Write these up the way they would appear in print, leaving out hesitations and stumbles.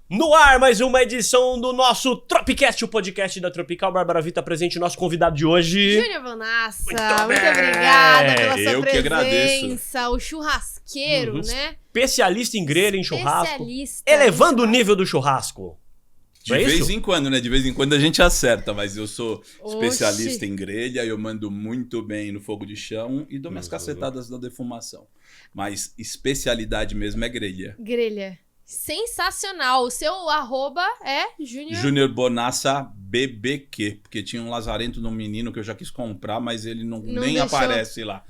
No ar, mais uma edição do nosso Tropicast, o podcast da Tropical. Bárbara Vita presente, nosso convidado de hoje. Júnior Bonassa, Muito muito obrigada pela sua Eu que agradeço. presença. O churrasqueiro, né? Especialista em grelha, em churrasco. Especialista Elevando o em nível do churrasco. De Não é vez isso? em quando, né? De vez em quando a gente acerta, mas eu sou Oxi. especialista em grelha, eu mando muito bem no fogo de chão e dou minhas cacetadas na defumação. Mas especialidade mesmo é grelha. grelha. Sensacional. O seu arroba é Júnior... Júnior Bonassa BBQ, porque tinha um lazarento num menino que eu já quis comprar, mas ele Não nem deixou. aparece lá.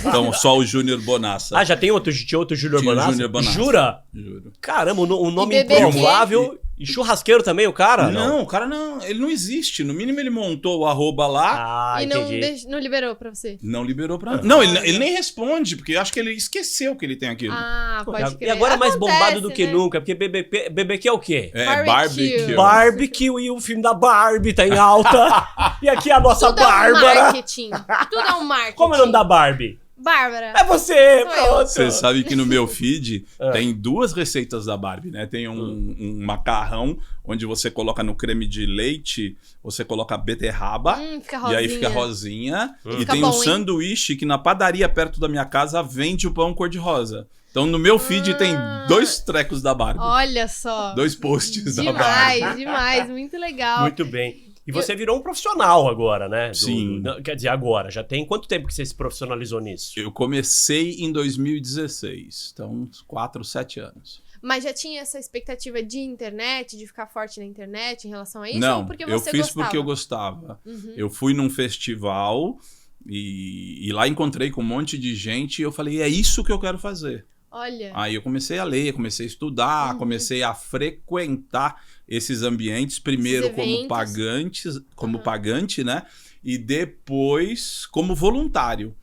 Então só o Júnior Bonassa. Ah, já tem outro, tinha outro Júnior Tinha o Bonassa? Júnior Bonassa. Jura? Juro. Caramba, um nome E BBQ? improvável. E churrasqueiro também, o cara? Não, o cara não, ele não existe. No mínimo ele montou o arroba lá. Ah, E não, entendi. não liberou pra você? Não liberou pra... Não, ele nem responde, porque eu acho que ele esqueceu que ele tem aquilo. Ah, pode crer. E agora é mais bombado Acontece, do que né? nunca, porque BBQ é o quê? É, Barbecue. barbecue. Barbecue e o filme da Barbie tá em alta. E aqui a nossa Tudo é um Bárbara. marketing. Tudo é um marketing. Como é o nome da Barbie? Bárbara. É você, Sou eu. pronto. Você sabe que no meu feed Ah. tem duas receitas da Barbie, né? Tem um macarrão onde você coloca no creme de leite, você coloca beterraba Fica e rosinha. aí fica rosinha. E Fica tem bom, um hein? sanduíche que na padaria perto da minha casa vende o pão cor-de-rosa. Então no meu feed tem dois trecos da Barbie. Olha só. Dois posts da Barbie. Demais, demais. Muito legal. Muito bem. E você virou um profissional agora, né? Sim. Quer dizer, agora. Já tem quanto tempo que você se profissionalizou nisso? Eu comecei em 2016, então uns 4, 7 anos. Mas já tinha essa expectativa de internet, de ficar forte na internet em relação a isso? Não, ou porque eu você fiz gostava? porque eu gostava. Uhum. Eu fui num festival e lá encontrei com um monte de gente e eu falei, é isso que eu quero fazer. Olha. Aí eu comecei a ler, comecei a estudar, comecei a frequentar esses ambientes, primeiro Esses como eventos. pagante, né? E depois como voluntário.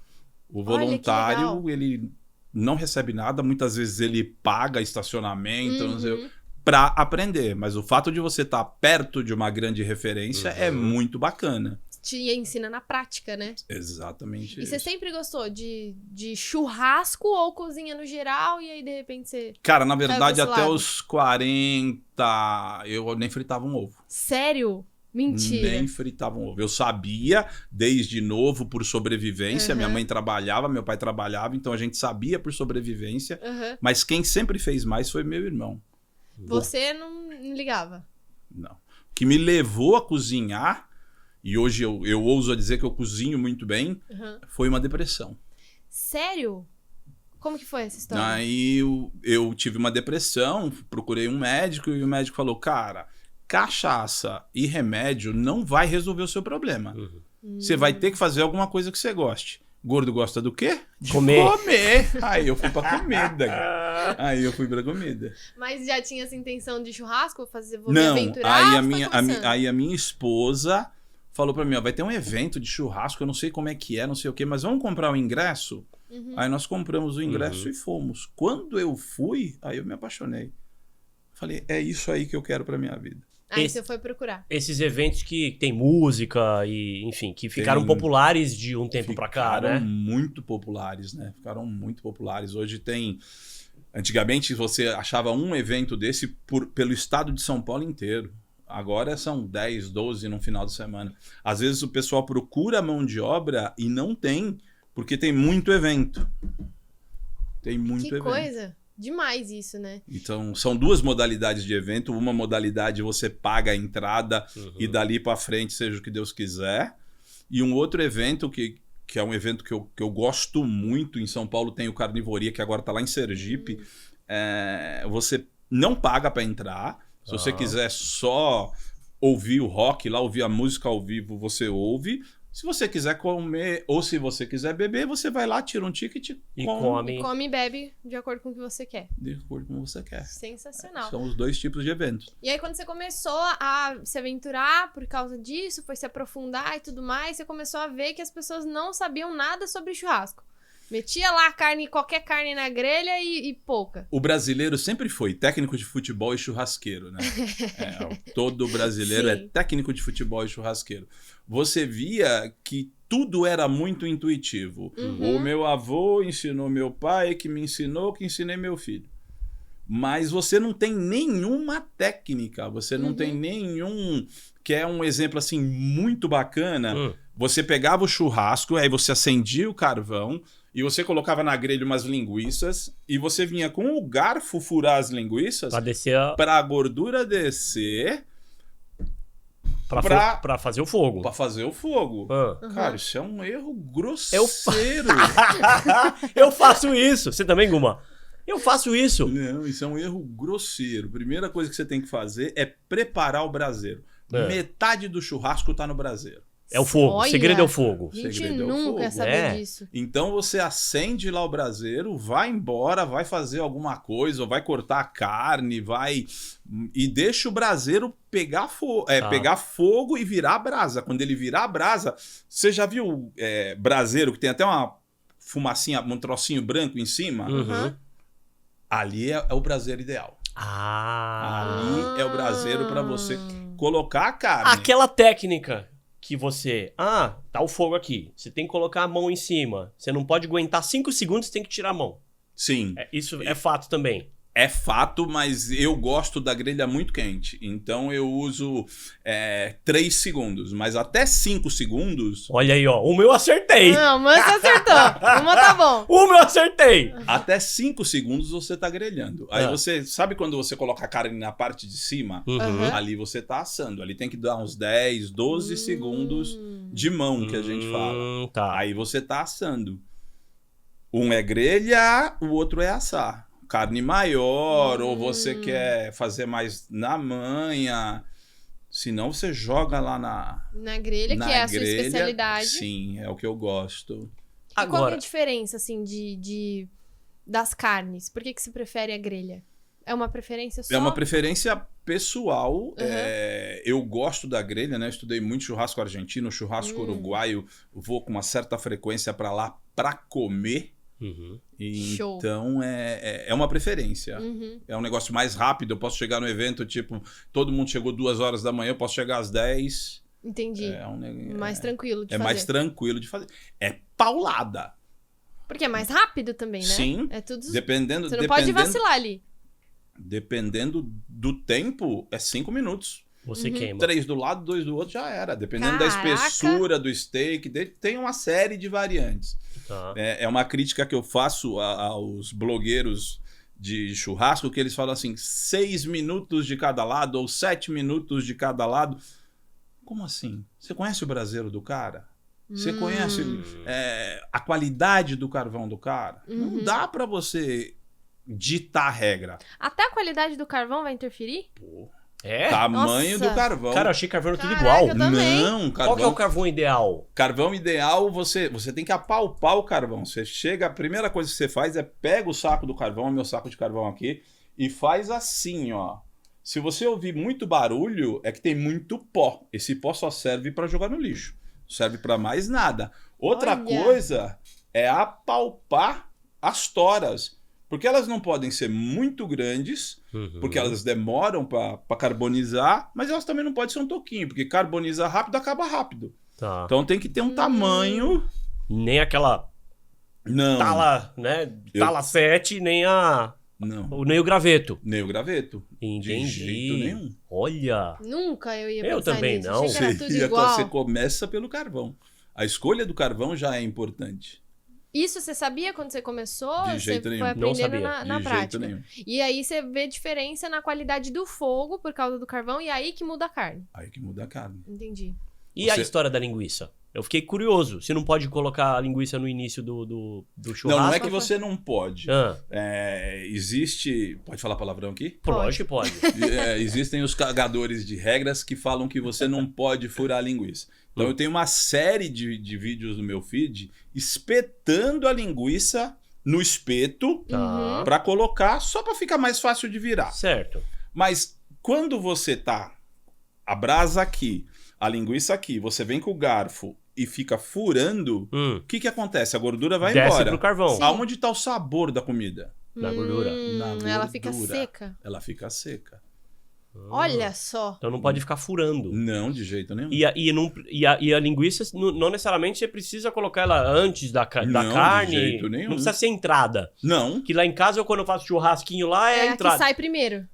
O Olha, que voluntário, legal. ele não recebe nada, muitas vezes ele paga estacionamento, não sei, Uhum. para aprender. Mas o fato de você estar perto de uma grande referência é muito bacana. Te ensina na prática, né? Exatamente E isso. você sempre gostou de churrasco ou cozinha no geral? E aí, de repente, você... Cara, na verdade, pra esse até lado. os 40, eu nem fritava um ovo. Sério? Mentira. Nem fritava um ovo. Eu sabia, desde novo, por sobrevivência. Minha Uhum. mãe trabalhava, meu pai trabalhava, então a gente sabia por sobrevivência. Uhum. Mas quem sempre fez mais foi meu irmão. Você não ligava? Não. O que me levou a cozinhar, e hoje eu ouso dizer que eu cozinho muito bem, Uhum. foi uma depressão. Sério? Como que foi essa história? Aí eu tive uma depressão, procurei um médico e o médico falou, cara, cachaça e remédio não vai resolver o seu problema. Você vai ter que fazer alguma coisa que você goste. Gordo gosta do quê? De Comer. comer. Aí eu fui pra comida. Cara. Aí eu fui pra comida. Mas já tinha essa intenção de churrasco? Vou me Não, aventurar? aí ou a foi minha, começando? aí a minha esposa falou pra mim, ó, vai ter um evento de churrasco, eu não sei como é que é, não sei o quê, mas vamos comprar o ingresso? Uhum. Aí nós compramos o ingresso e fomos. Quando eu fui, aí eu me apaixonei. Falei, é isso aí que eu quero pra minha vida. Aí Esse- você foi procurar. Esses eventos que tem música e, enfim, que ficaram Tem- populares de um tempo pra cá, Ficaram né? muito populares, né? Ficaram muito populares. Hoje tem... Antigamente você achava um evento desse pelo estado de São Paulo inteiro. Agora são 10, 12 no final de semana. Às vezes o pessoal procura mão de obra e não tem, porque tem muito evento. Tem muito Que evento. coisa. Demais isso, né? Então, são duas modalidades de evento. Uma modalidade você paga a entrada e dali pra frente, seja o que Deus quiser. E um outro evento que é um evento que eu gosto muito. Em São Paulo tem o Carnivoria, que agora tá lá em Sergipe. Você não paga pra entrar. Se você quiser só ouvir o rock lá, ouvir a música ao vivo, você ouve. Se você quiser comer ou se você quiser beber, você vai lá, tira um ticket E come. Come e bebe de acordo com o que você quer. de acordo com o que você quer. Sensacional. São os dois tipos de eventos. E aí, quando você começou a se aventurar por causa disso, foi se aprofundar e tudo mais, você começou a ver que as pessoas não sabiam nada sobre churrasco. Metia lá qualquer carne na grelha e pouca. O brasileiro sempre foi técnico de futebol e churrasqueiro, né? Todo brasileiro é Sim. técnico de futebol e churrasqueiro. Você via que tudo era muito intuitivo. Uhum. O meu avô ensinou meu pai, que me ensinou, que ensinei meu filho. mas você não tem nenhuma técnica, você não tem nenhum... Que é um exemplo, assim, muito bacana. Você pegava o churrasco, aí você acendia o carvão e você colocava na grelha umas linguiças e você vinha com o garfo furar as linguiças Pra descer para a gordura descer pra fazer o fogo. para fazer o fogo. Ah. Cara, isso é um erro grosseiro. Eu faço isso. Você também, Guma? Eu faço isso. Não, isso é um erro grosseiro. Primeira coisa que você tem que fazer é preparar o braseiro. Metade do churrasco tá no braseiro. É o fogo. O Olha. segredo é o fogo. A gente segredo é o nunca fogo. ia saber disso. Então você acende lá o braseiro, vai embora, vai fazer alguma coisa, ou vai cortar a carne, vai... E deixa o braseiro pegar fogo e virar brasa. Quando ele virar brasa... Você já viu braseiro que tem até uma fumacinha, um trocinho branco em cima? Uhum. Ali é o braseiro ideal. Ali é o braseiro para você colocar a carne. Aquela técnica que você... tá o fogo aqui. Você tem que colocar a mão em cima. Você não pode aguentar 5 segundos, tem que tirar a mão. Sim. Isso é fato também. É fato, mas eu gosto da grelha muito quente. Então eu uso 3 segundos. Mas até 5 segundos... Olha aí, ó. O meu eu acertei. Não, mas você acertou. Uma tá bom. O meu eu acertei. Até 5 segundos você tá grelhando. Aí você... Sabe quando você coloca a carne na parte de cima? Uhum. Ali você tá assando. Ali tem que dar uns 10, 12 segundos de mão, que a gente fala. Tá. Aí você tá assando. Um é grelhar, o outro é assar. Carne maior, ou você quer fazer mais na manha. Senão você joga lá Na grelha, na que é a sua grelha. especialidade. Sim, é o que eu gosto. E qual que é Agora, a diferença, assim, das carnes? Por que se prefere a grelha? É uma preferência só? É uma preferência pessoal. Eu gosto da grelha, né? Eu estudei muito churrasco argentino, churrasco uruguaio. Vou com uma certa frequência para lá para comer. Show. Então é uma preferência. É um negócio mais rápido. Eu posso chegar no evento, tipo, todo mundo chegou 2 horas da manhã, eu posso chegar às 10. Entendi. Mais tranquilo de fazer. É mais tranquilo de fazer. É paulada. Porque é mais rápido também, né? Sim. É tudo... Dependendo, Você não pode vacilar ali. Dependendo do tempo, é 5 minutos. você queima. 3 do lado, 2 do outro, já era. Dependendo Caraca. da espessura do steak, tem uma série de variantes. Tá. É uma crítica que eu faço aos blogueiros de churrasco, que eles falam assim, 6 minutos de cada lado ou 7 minutos de cada lado. Como assim? Você conhece o braseiro do cara? Você conhece a qualidade do carvão do cara? Não dá pra você ditar a regra. Até a qualidade do carvão vai interferir? É? Tamanho Nossa. do carvão. Cara, eu achei carvão tudo Caraca, igual. eu também. Não, Qual que é o carvão, carvão ideal? carvão ideal, você tem que apalpar o carvão. Você chega, a primeira coisa que você faz é pega o saco do carvão, meu saco de carvão aqui, e faz assim, ó. Se você ouvir muito barulho, é que tem muito pó. Esse pó só serve para jogar no lixo. Não serve para mais nada. Outra Olha. coisa é apalpar as toras. Porque elas não podem ser muito grandes, porque elas demoram para carbonizar, mas elas também não podem ser um toquinho, porque carboniza rápido, acaba rápido. Tá. Então tem que ter um tamanho... Nem aquela Não, tala, né? Tala 7, nem não. nem o graveto. Nem o graveto. Entendi. De jeito nenhum. Olha. Nunca eu ia Eu pensar também nisso. não. Achei que era tudo igual. Você começa pelo carvão. A escolha do carvão já é importante. Isso você sabia quando você começou? De jeito você nenhum. foi Não aprendendo sabia. na De prática. jeito nenhum. E aí você vê diferença na qualidade do fogo por causa do carvão e aí que muda a carne. Aí que muda a carne. Entendi. E a Você- história da linguiça? Eu fiquei curioso. Você não pode colocar a linguiça no início do churrasco? Não é que você não pode. Ah, Existe... Pode falar palavrão aqui? lógico que pode. Existem os cagadores de regras que falam que você não pode furar a linguiça. Então eu tenho uma série de vídeos no meu feed espetando a linguiça no espeto Tá. para colocar só para ficar mais fácil de virar. Certo. Mas quando você tá a brasa aqui, a linguiça aqui, você vem com o garfo e fica furando, o que acontece? A gordura vai Desce embora. pro carvão. Sim. Aonde está o sabor da comida? Na gordura. Na Ela fica gordura. seca. Ela fica seca. Olha só. Então não pode ficar furando. Não, de jeito nenhum. E a linguiça, não necessariamente você precisa colocar ela antes da Não, carne. de jeito nenhum. Não precisa ser entrada. Não. Que lá em casa, quando eu faço churrasquinho lá, é a É a que entrada. sai primeiro.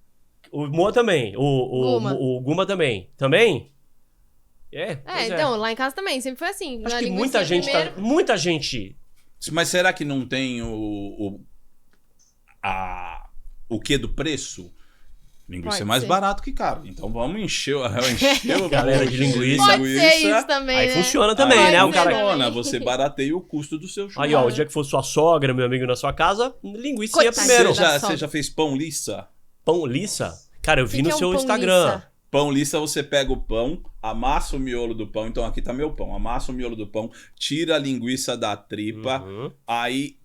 O Moa também. O Guma também. Também? Pois Então, lá em casa também, sempre foi assim. Acho Na que linguiça primeiro... muita gente... Mas será que não tem o quê do preço? Linguiça Pode é mais ser. barato que caro. Então vamos encher o Galera de linguiça. Pode ser isso também, Aí né? funciona também, Pode né? O ser cara... também. Você barateia o custo do seu churrasco. Aí, ó, o dia que for sua sogra, meu amigo, na sua casa, linguiça Coitadinho. primeiro. da Você já fez pão lissa? Pão lissa? Cara, eu vi Que no é um seu pão Instagram. lissa? Pão lissa, você pega o pão, amassa o miolo do pão. Então aqui tá meu pão. Amassa o miolo do pão, tira a linguiça da tripa, Uhum. aí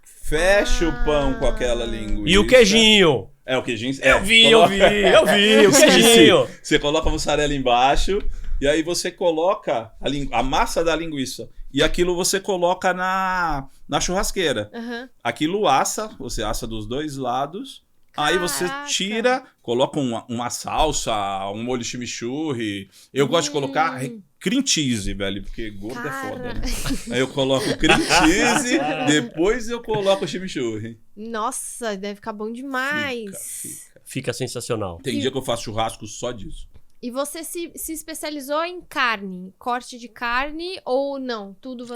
fecha o pão com aquela linguiça. E o queijinho? É, o queijinho. Eu vi, o queijinho. Você coloca a mussarela embaixo e aí você coloca a massa da linguiça. E aquilo você coloca na churrasqueira. Aham. Aquilo assa, você assa dos dois lados. Aí você Caraca. tira, coloca uma salsa, um molho chimichurri. Eu gosto de colocar cream cheese, velho, porque gordo é foda, né? Aí eu coloco cream cheese, depois eu coloco o chimichurri. Nossa, deve ficar bom demais. Fica sensacional. Tem dia que eu faço churrasco só disso. E você se especializou em carne? Corte de carne ou não? Tudo você...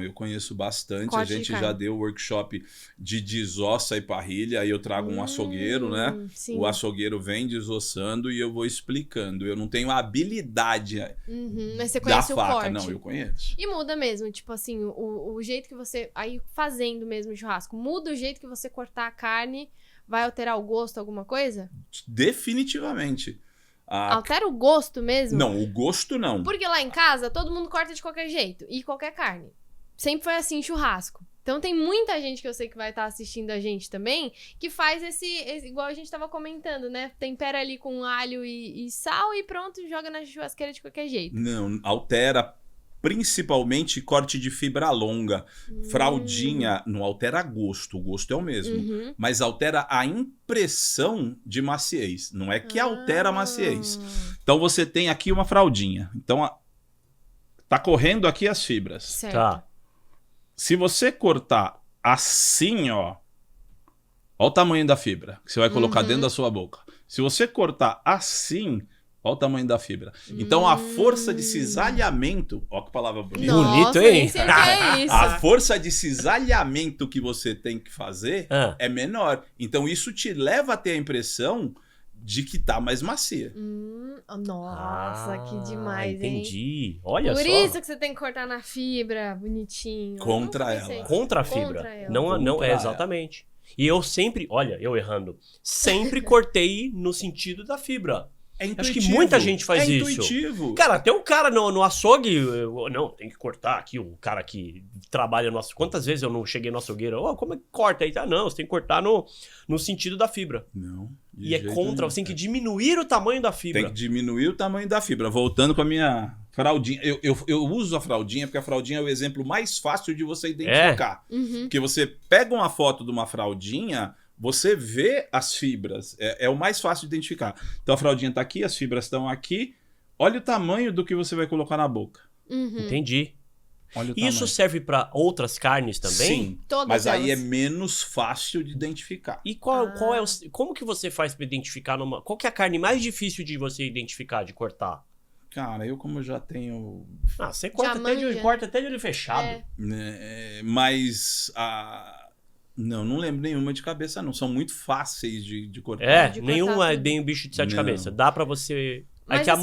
Eu conheço bastante. Corte A de gente carne. já deu workshop de desossa e parrilha, aí eu trago um açougueiro, né? Sim. O açougueiro vem desossando e eu vou explicando. Eu não tenho a habilidade Uhum, mas você da conhece o faca, corte. não, eu conheço. E muda mesmo, tipo assim, o jeito que você... Aí fazendo mesmo o churrasco, muda o jeito que você cortar a carne, vai alterar o gosto, alguma coisa? Definitivamente. Altera o gosto mesmo? Não, o gosto não. Porque lá em casa, todo mundo corta de qualquer jeito. E qualquer carne. Sempre foi assim, churrasco. Então tem muita gente que eu sei que vai estar assistindo a gente também, que faz esse igual a gente tava comentando, né? Tempera ali com alho e sal e pronto, joga na churrasqueira de qualquer jeito. Não, altera principalmente corte de fibra longa. Fraldinha não altera gosto, o gosto é o mesmo. Uhum. Mas altera a impressão de maciez. Não é que altera a maciez. Então você tem aqui uma fraldinha. Então tá correndo aqui as fibras. Certo. Tá. Se você cortar assim, ó o tamanho da fibra que você vai colocar dentro da sua boca. Se você cortar assim, olha o tamanho da fibra. Então a força de cisalhamento, ó que palavra bonita. Bonito, hein? Nem sei o que é isso. A força de cisalhamento que você tem que fazer Ah. é menor. Então isso te leva a ter a impressão de que tá mais macia. Nossa, que demais, hein? Entendi. Olha Por só. isso que você tem que cortar na fibra, bonitinho. Contra Eu nunca pensei. ela. Contra a fibra. Contra ela. Não, Contra ela. exatamente. E eu sempre, olha, eu errando, sempre cortei no sentido da fibra. É Acho que muita gente faz isso. Intuitivo. Cara, tem um cara no açougue. Não, tem que cortar aqui. O cara que trabalha no açougue. Quantas vezes eu não cheguei no açougueiro? Como é que corta aí? Não, você tem que cortar no sentido da fibra. Não. de E é jeito contra, nenhum. você tem que diminuir o tamanho da fibra. Tem que diminuir o tamanho da fibra. Voltando com a minha fraldinha. Eu uso a fraldinha porque a fraldinha é o exemplo mais fácil de você identificar. Uhum. Porque você pega uma foto de uma fraldinha, você vê as fibras. É o mais fácil de identificar. Então a fraldinha tá aqui, as fibras estão aqui. Olha o tamanho do que você vai colocar na boca. Uhum. Entendi. Olha o Isso tamanho. serve pra outras carnes também? Sim, Todas mas aí é elas. menos fácil de identificar. E qual é o. Como que você faz pra identificar numa. Qual que é a carne mais difícil de você identificar, de cortar? Cara, eu como já tenho... Você corta, manja. corta até de olho fechado. É. Mas... Não lembro nenhuma de cabeça, não. São muito fáceis de cortar. De nenhum cortar é tudo. bem um bicho de sete Não. cabeças. Dá pra você. Mas que assim-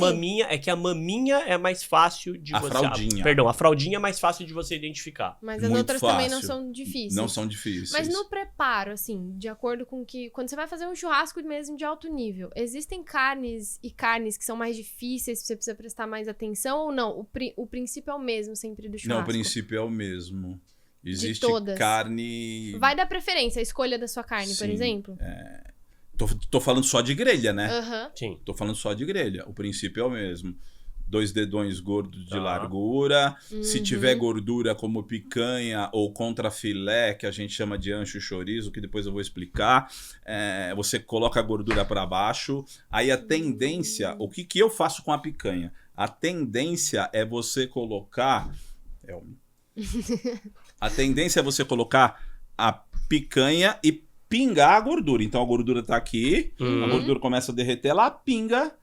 a maminha é mais fácil de A você. fraldinha. Perdão, a fraldinha é mais fácil de você identificar. Mas as Muito outras também não fácil. são difíceis. Não são difíceis. Mas no preparo, assim, de acordo com que... Quando você vai fazer um churrasco mesmo de alto nível, existem carnes que são mais difíceis, você precisa prestar mais atenção ou não? O princípio é o mesmo sempre do churrasco? Não, o princípio é o mesmo. Existe todas. carne... Vai dar preferência, a escolha da sua carne, por Sim, exemplo? Tô falando só de grelha, né? Aham. Sim. Tô falando só de grelha. O princípio é o mesmo. 2 dedões gordos de Tá. largura. Se tiver gordura como picanha ou contrafilé, que a gente chama de ancho e chorizo, que depois eu vou explicar, você coloca a gordura para baixo. Aí a tendência, o que eu faço com a picanha? A tendência é você colocar... A tendência é você colocar a picanha e pingar a gordura. Então a gordura tá aqui, a gordura começa a derreter, ela pinga,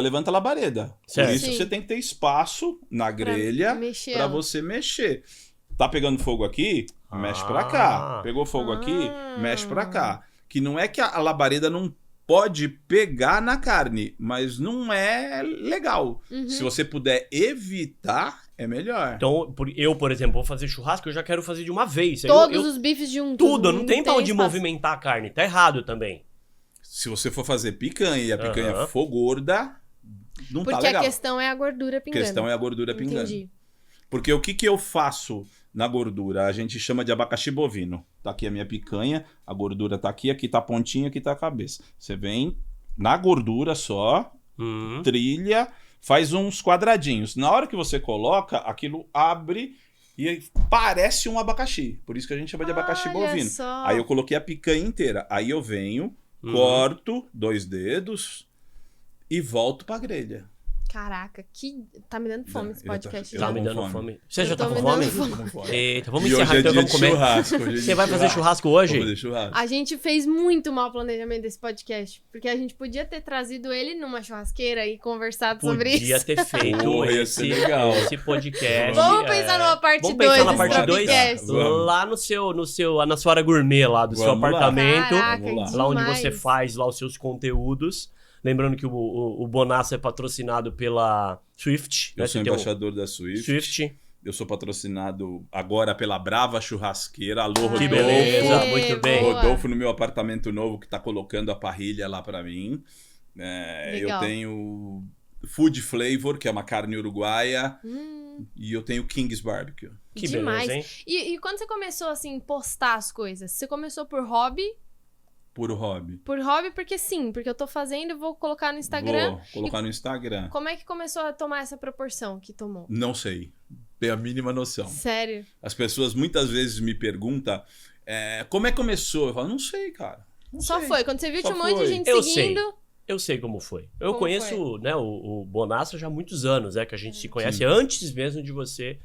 levanta a labareda. Certo. Por isso Sim. você tem que ter espaço na grelha mexer para ela. você mexer. Tá pegando fogo aqui? Mexe pra cá. Pegou fogo aqui? Mexe pra cá. Que não é que a labareda não pode pegar na carne, mas não é legal. Se você puder evitar, é melhor. Então, eu, por exemplo, vou fazer churrasco, eu já quero fazer de uma vez. Todos os bifes de um Tudo, não tem pra onde espaço. movimentar a carne. Tá errado também. Se você for fazer picanha e a picanha for gorda, não tá Porque legal. a questão é a gordura A pingando. questão é a gordura pingando. Entendi. Porque o que eu faço na gordura? A gente chama de abacaxi bovino. Tá aqui a minha picanha, a gordura tá aqui tá a pontinha, aqui tá a cabeça. Você vem na gordura só, trilha, faz uns quadradinhos. Na hora que você coloca, aquilo abre e aí parece um abacaxi. Por isso que a gente chama de abacaxi Olha bovino. só. Aí eu coloquei a picanha inteira. Aí eu venho, corto 2 dedos e volto pra grelha. Caraca, tá me dando fome esse podcast. eu Tá já. me com dando fome. fome. Você já Eu tá tô com me fome? dando fome. Eita, vamos E encerrar hoje é então, dia vamos de comer. churrasco. Hoje é dia Você de vai fazer churrasco hoje? Vou fazer churrasco. A gente fez muito mau planejamento desse podcast, porque a gente podia ter trazido ele numa churrasqueira e conversado sobre Podia isso. ter feito Porra, ia ser legal. esse podcast. Vamos pensar numa parte Vamos 2 pensar na desse parte 2? podcast. Vamos. Lá na sua área gourmet lá do seu Vamos lá. apartamento. Caraca, Vamos Lá onde demais. você faz lá os seus conteúdos. Lembrando que o Bonassa é patrocinado pela Swift. Eu né? sou Você tem embaixador da Swift. Swift. Eu sou patrocinado agora pela Brava Churrasqueira. Alô, Aê, Rodolfo. Que beleza, muito bem. boa. Rodolfo no meu apartamento novo que tá colocando a parrilha lá pra mim. Eu Legal. tenho Food Flavor, que é uma carne uruguaia. E eu tenho King's Barbecue. Que Demais. beleza, hein? E quando você começou, assim, postar as coisas? Você começou por hobby? Puro hobby. Por hobby porque sim, porque eu tô fazendo e vou colocar no Instagram. Vou colocar no Instagram. Como é que começou a tomar essa proporção que tomou? Não sei. Tenho a mínima noção. Sério? As pessoas muitas vezes me perguntam como é que começou? Eu falo, não sei, cara. Não Só sei. foi. Quando você viu, Só tinha um monte de foi. gente Eu seguindo. Eu sei como foi. Eu Como conheço né, o Bonassa já há muitos anos, que a gente se conhece antes mesmo de você.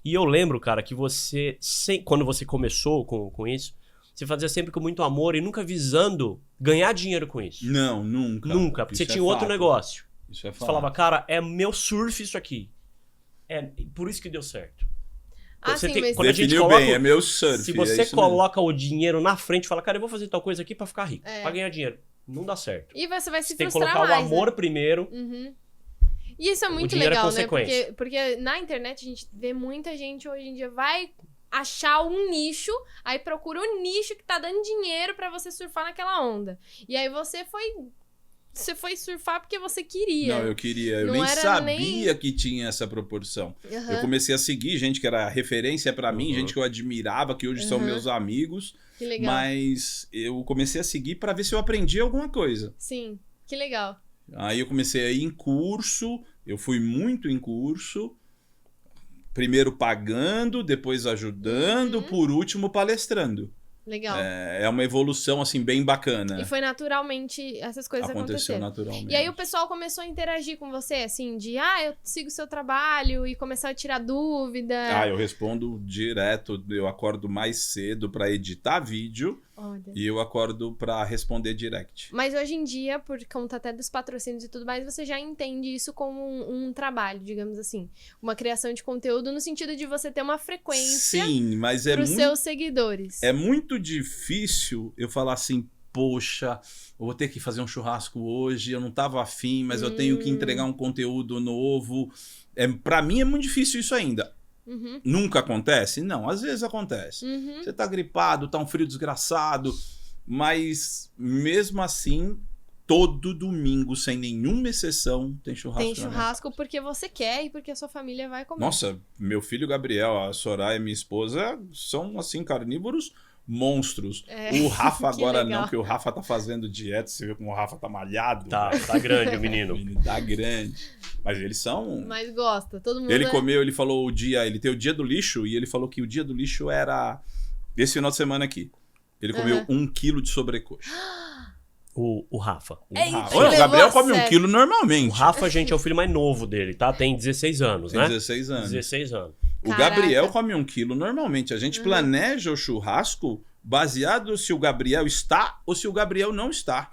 E eu lembro, cara, que você, quando você começou com isso, você fazia sempre com muito amor e nunca visando ganhar dinheiro com isso. Não, nunca. Nunca, porque Isso você é tinha outro fato. negócio. Isso é Você fato. falava, cara, é meu surf isso aqui. É por isso que deu certo. Ah, Você sim, tem- mas... quando a gente Definiu coloca- bem, é meu surf. Se é você isso mesmo. coloca o dinheiro na frente e fala, cara, eu vou fazer tal coisa aqui pra ficar rico, É. pra ganhar dinheiro. Não dá certo. E você vai se Você tem que frustrar colocar mais, o amor né? primeiro. Uhum. E isso é muito dinheiro é legal, né? consequência. Porque na internet a gente vê muita gente hoje em dia vai achar um nicho, aí procura o nicho que tá dando dinheiro pra você surfar naquela onda. E aí você foi surfar porque você queria. Não, eu queria. Eu Não nem era sabia nem- que tinha essa proporção. Aham. Eu comecei a seguir gente que era referência pra mim, Uhum. gente que eu admirava, que hoje são Uhum. meus amigos. Que legal. Mas eu comecei a seguir pra ver se eu aprendi alguma coisa. Sim, que legal. Aí eu comecei a ir em curso, eu fui muito em curso. Primeiro pagando, depois ajudando, por último palestrando. Legal. É uma evolução, assim, bem bacana. E foi naturalmente essas coisas Aconteceu aconteceram. naturalmente. E aí o pessoal começou a interagir com você, assim, de eu sigo o seu trabalho e começar a tirar dúvida. Eu respondo direto. Eu acordo mais cedo pra editar vídeo Olha. e eu acordo pra responder direct. Mas hoje em dia, por conta até dos patrocínios e tudo mais, você já entende isso como um trabalho, digamos assim. Uma criação de conteúdo no sentido de você ter uma frequência Sim, mas é pros muito, seus seguidores. é muito difícil eu falar assim, poxa, eu vou ter que fazer um churrasco hoje, eu não tava afim, mas eu tenho que entregar um conteúdo novo. Pra mim é muito difícil isso ainda. Uhum, Nunca acontece? Não, às vezes acontece. uhum. Você tá gripado, tá um frio desgraçado, mas mesmo assim, todo domingo, sem nenhuma exceção, tem churrasco. Tem na minha churrasco porque você quer e porque a sua família vai comer. Nossa, meu filho Gabriel, a Soraya, minha esposa, são, assim, carnívoros monstros. O Rafa que agora legal. não, que o Rafa tá fazendo dieta, você vê como o Rafa tá malhado. Tá grande o menino. O menino tá grande. Mas eles são... Mas gosta, todo mundo. Ele comeu, ele falou ele tem o dia do lixo, e ele falou que o dia do lixo era esse final de semana aqui. Ele comeu 1 quilo de sobrecoxa. O Rafa. Olha, o Gabriel come 1 quilo normalmente. O Rafa, gente, é o filho mais novo dele, tá? Tem 16 anos, Tem né? 16 anos. 16 anos. O Gabriel come 1 quilo normalmente. A gente planeja o churrasco baseado se o Gabriel está ou se o Gabriel não está.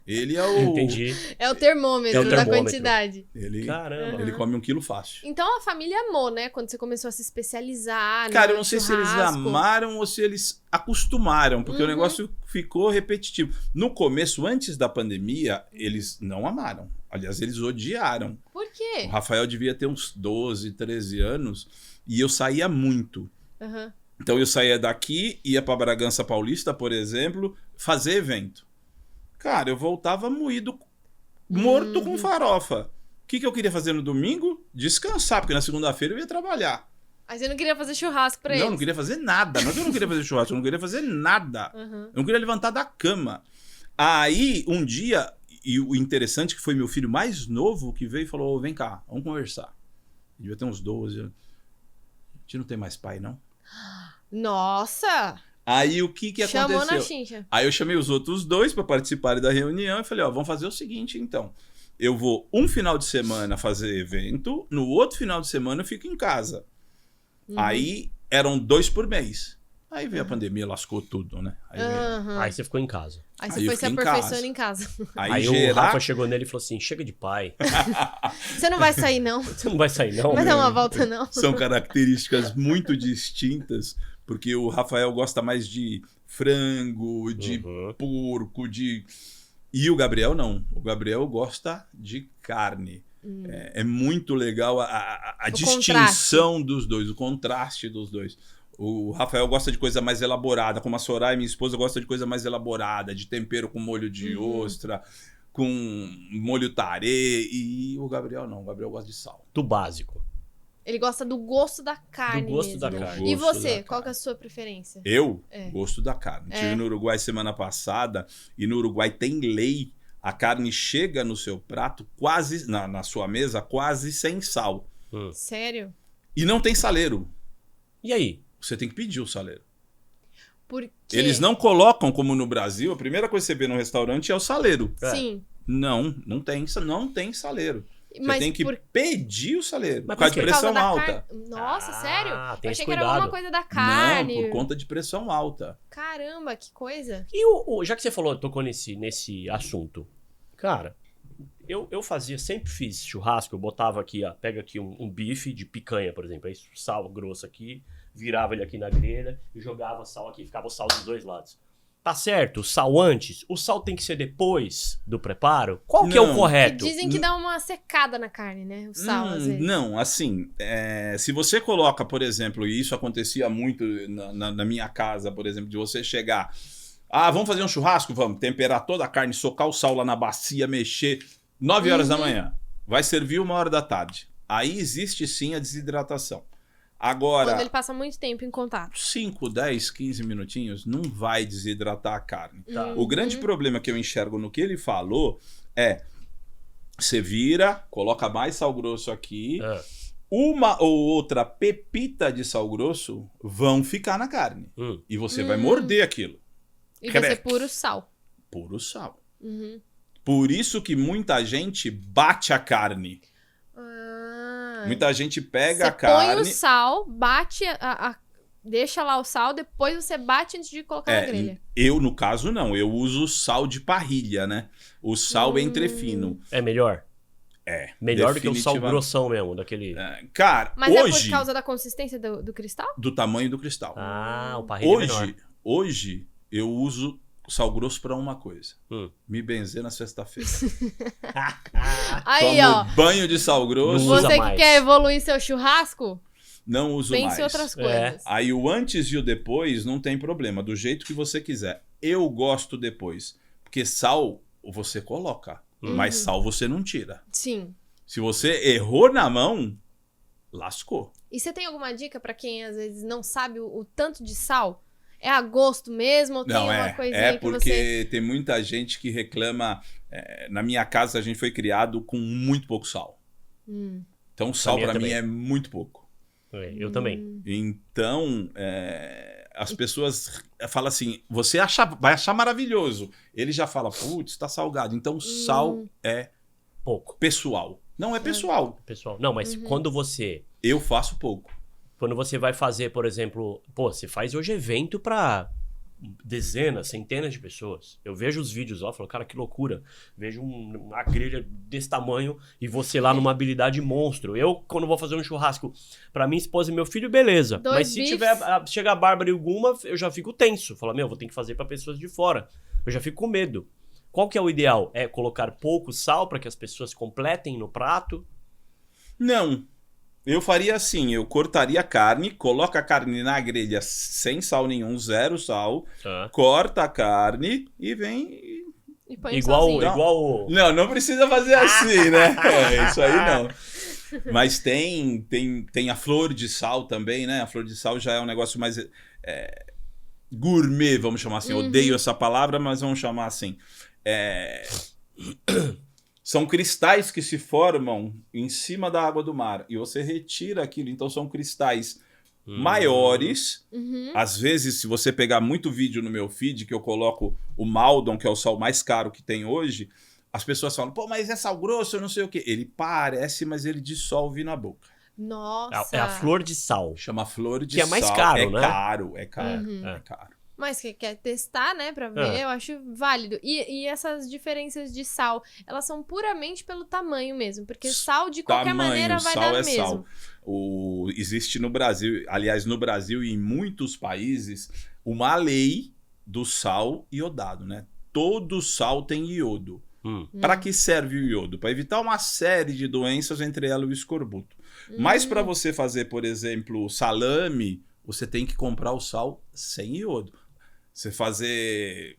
Ele é o... Entendi. É o termômetro, É o da termômetro. quantidade. Caramba. Ele come 1 quilo fácil. Então a família amou, né? Quando você começou a se especializar. Cara, no eu não sei se eles churrasco. amaram ou se eles acostumaram, porque o negócio ficou repetitivo. No começo, antes da pandemia, eles não amaram. Aliás, eles odiaram. Por O quê? Rafael devia ter uns 12, 13 anos e eu saía muito. Aham. Então eu saía daqui, ia para Bragança Paulista, por exemplo, fazer evento. Cara, eu voltava moído, morto com farofa. O que eu queria fazer no domingo? Descansar, porque na segunda-feira eu ia trabalhar. Aí você não queria fazer churrasco pra eles? Não queria fazer nada. Não é que eu não queria fazer churrasco, eu não queria fazer nada. Eu não queria levantar da cama. Aí, um dia, e o interessante é que foi meu filho mais novo que veio e falou, vem cá, vamos conversar. Ele devia ter uns 12 anos. A gente não tem mais pai, não? Nossa! Aí o que Chamou aconteceu? na chincha. Aí eu chamei os outros 2 para participarem da reunião e falei, ó, vamos fazer o seguinte então. Eu vou um final de semana fazer evento, no outro final de semana eu fico em casa. Aí eram 2 por mês. Aí veio a pandemia, lascou tudo, né? Aí, Aí você ficou em casa. Aí Aí você eu foi se fiquei em aperfeiçoando casa. em casa. Aí o Rafa chegou nele e falou assim, chega de pai. Você não vai sair, não? Você não vai sair, não? Vai dar uma volta, não? São características muito distintas, porque o Rafael gosta mais de frango, de porco, de... E o Gabriel não. O Gabriel gosta de carne. É muito legal a distinção dos dois, o contraste dos dois. O Rafael gosta de coisa mais elaborada, como a Soraya, minha esposa, gosta de coisa mais elaborada, de tempero com molho de ostra, com molho tarê. E o Gabriel não, o Gabriel gosta de sal. Do básico. Ele gosta do gosto da carne Do gosto mesmo. da Do carne. E gosto você? da Qual carne. que é a sua preferência? Eu É. gosto da carne. Estive no Uruguai semana passada e no Uruguai tem lei. A carne chega no seu prato quase, na sua mesa, quase sem sal. Sério? E não tem saleiro. E aí? Você tem que pedir o saleiro. Por quê? Eles não colocam como no Brasil, a primeira coisa que você vê no restaurante é o saleiro. Sim. Não tem saleiro. Você Mas tem que por pedir o saleiro. Mas por causa de por quê? pressão da alta. Nossa, sério? Tem Eu esse achei que era cuidado. alguma coisa da carne. Não, por conta de pressão alta. Caramba, que coisa. E já que você tocou nesse assunto, cara, eu sempre fiz churrasco, eu botava aqui, ó, pega aqui um bife de picanha, por exemplo, aí sal grosso aqui, virava ele aqui na grelha e jogava sal aqui, ficava o sal dos dois lados. Tá certo, o sal antes, o sal tem que ser depois do preparo? Qual que é o Não. correto? Dizem que dá uma secada na carne, né? O sal, às vezes. Não, assim, se você coloca, por exemplo, e isso acontecia muito na minha casa, por exemplo, de você chegar, vamos fazer um churrasco? Vamos, temperar toda a carne, socar o sal lá na bacia, mexer, 9 horas da manhã, vai servir 1h da tarde. Aí existe sim a desidratação. Agora, Quando ele passa muito tempo em contato. 5, 10, 15 minutinhos não vai desidratar a carne. Tá. O grande problema que eu enxergo no que ele falou é: você vira, coloca mais sal grosso aqui, uma ou outra pepita de sal grosso vão ficar na carne. E você vai morder aquilo. E vai ser Crack. puro sal. Puro sal. Uhum. Por isso que muita gente bate a carne. Muita gente pega Você a carne. põe o sal, bate deixa lá o sal, depois você bate antes de colocar na grelha. Eu, no caso, não. Eu uso sal de parrilha, né? O sal entrefino. É melhor? É. Melhor do que o sal definitiva- grossão mesmo, daquele... Cara, Mas é hoje... por causa da consistência do cristal? Do tamanho do cristal. o parrilha é menor. Hoje, eu uso sal grosso pra uma coisa. Me benzer na sexta-feira. Aí, Tomo ó. banho de sal grosso. Não usa Você que mais. quer evoluir seu churrasco, Não uso pense mais. em outras coisas. Aí o antes e o depois não tem problema. Do jeito que você quiser. Eu gosto depois. Porque sal você coloca. Mas sal você não tira. Sim. Se você errou na mão, lascou. E você tem alguma dica pra quem às vezes não sabe o tanto de sal? É a gosto mesmo ou tem Não, uma coisinha é que porque você... tem muita gente que reclama. Na minha casa a gente foi criado com muito pouco sal. Então, sal Pra mim pra mim também. é muito pouco. Eu também. Então, as pessoas falam assim, vai achar maravilhoso. Ele já fala, putz, tá salgado. Então, sal é Pouco, pessoal. Não é pessoal. pessoal. Não, mas quando você vai fazer, por exemplo... Pô, você faz hoje evento pra dezenas, centenas de pessoas. Eu vejo os vídeos lá, falo, cara, que loucura. Vejo uma grelha desse tamanho e você lá numa habilidade monstro. Eu, quando vou fazer um churrasco pra minha esposa e meu filho, beleza. Dois Mas se bifes. chegar a Bárbara e alguma, eu já fico tenso. Falo, vou ter que fazer pra pessoas de fora. Eu já fico com medo. Qual que é o ideal? É colocar pouco sal pra que as pessoas completem no prato? Não. Eu faria assim, eu cortaria a carne, coloca a carne na grelha sem sal nenhum, 0 sal, corta a carne e vem... E põe Igual, sozinho. igual... Não precisa fazer assim, né? Isso aí não. Mas tem a flor de sal também, né? A flor de sal já é um negócio mais gourmet, vamos chamar assim. Eu odeio essa palavra, mas vamos chamar assim. São cristais que se formam em cima da água do mar. E você retira aquilo. Então são cristais maiores. Às vezes, se você pegar muito vídeo no meu feed, que eu coloco o Maldon, que é o sal mais caro que tem hoje, as pessoas falam, pô, mas é sal grosso, eu não sei o quê. Ele parece, mas ele dissolve na boca. Nossa. É a flor de sal. Chama flor de Que é sal. mais caro, é né? Caro, é caro, é caro. Mas que quer testar, né, pra ver, eu acho válido. E essas diferenças de sal, elas são puramente pelo tamanho mesmo, porque sal de qualquer maneira vai dar no mesmo. Sal. Existe no Brasil, aliás, no Brasil e em muitos países, uma lei do sal iodado, né? Todo sal tem iodo. Para que serve o iodo? Para evitar uma série de doenças, entre elas o escorbuto. Mas para você fazer, por exemplo, salame, você tem que comprar o sal sem iodo. Você fazer...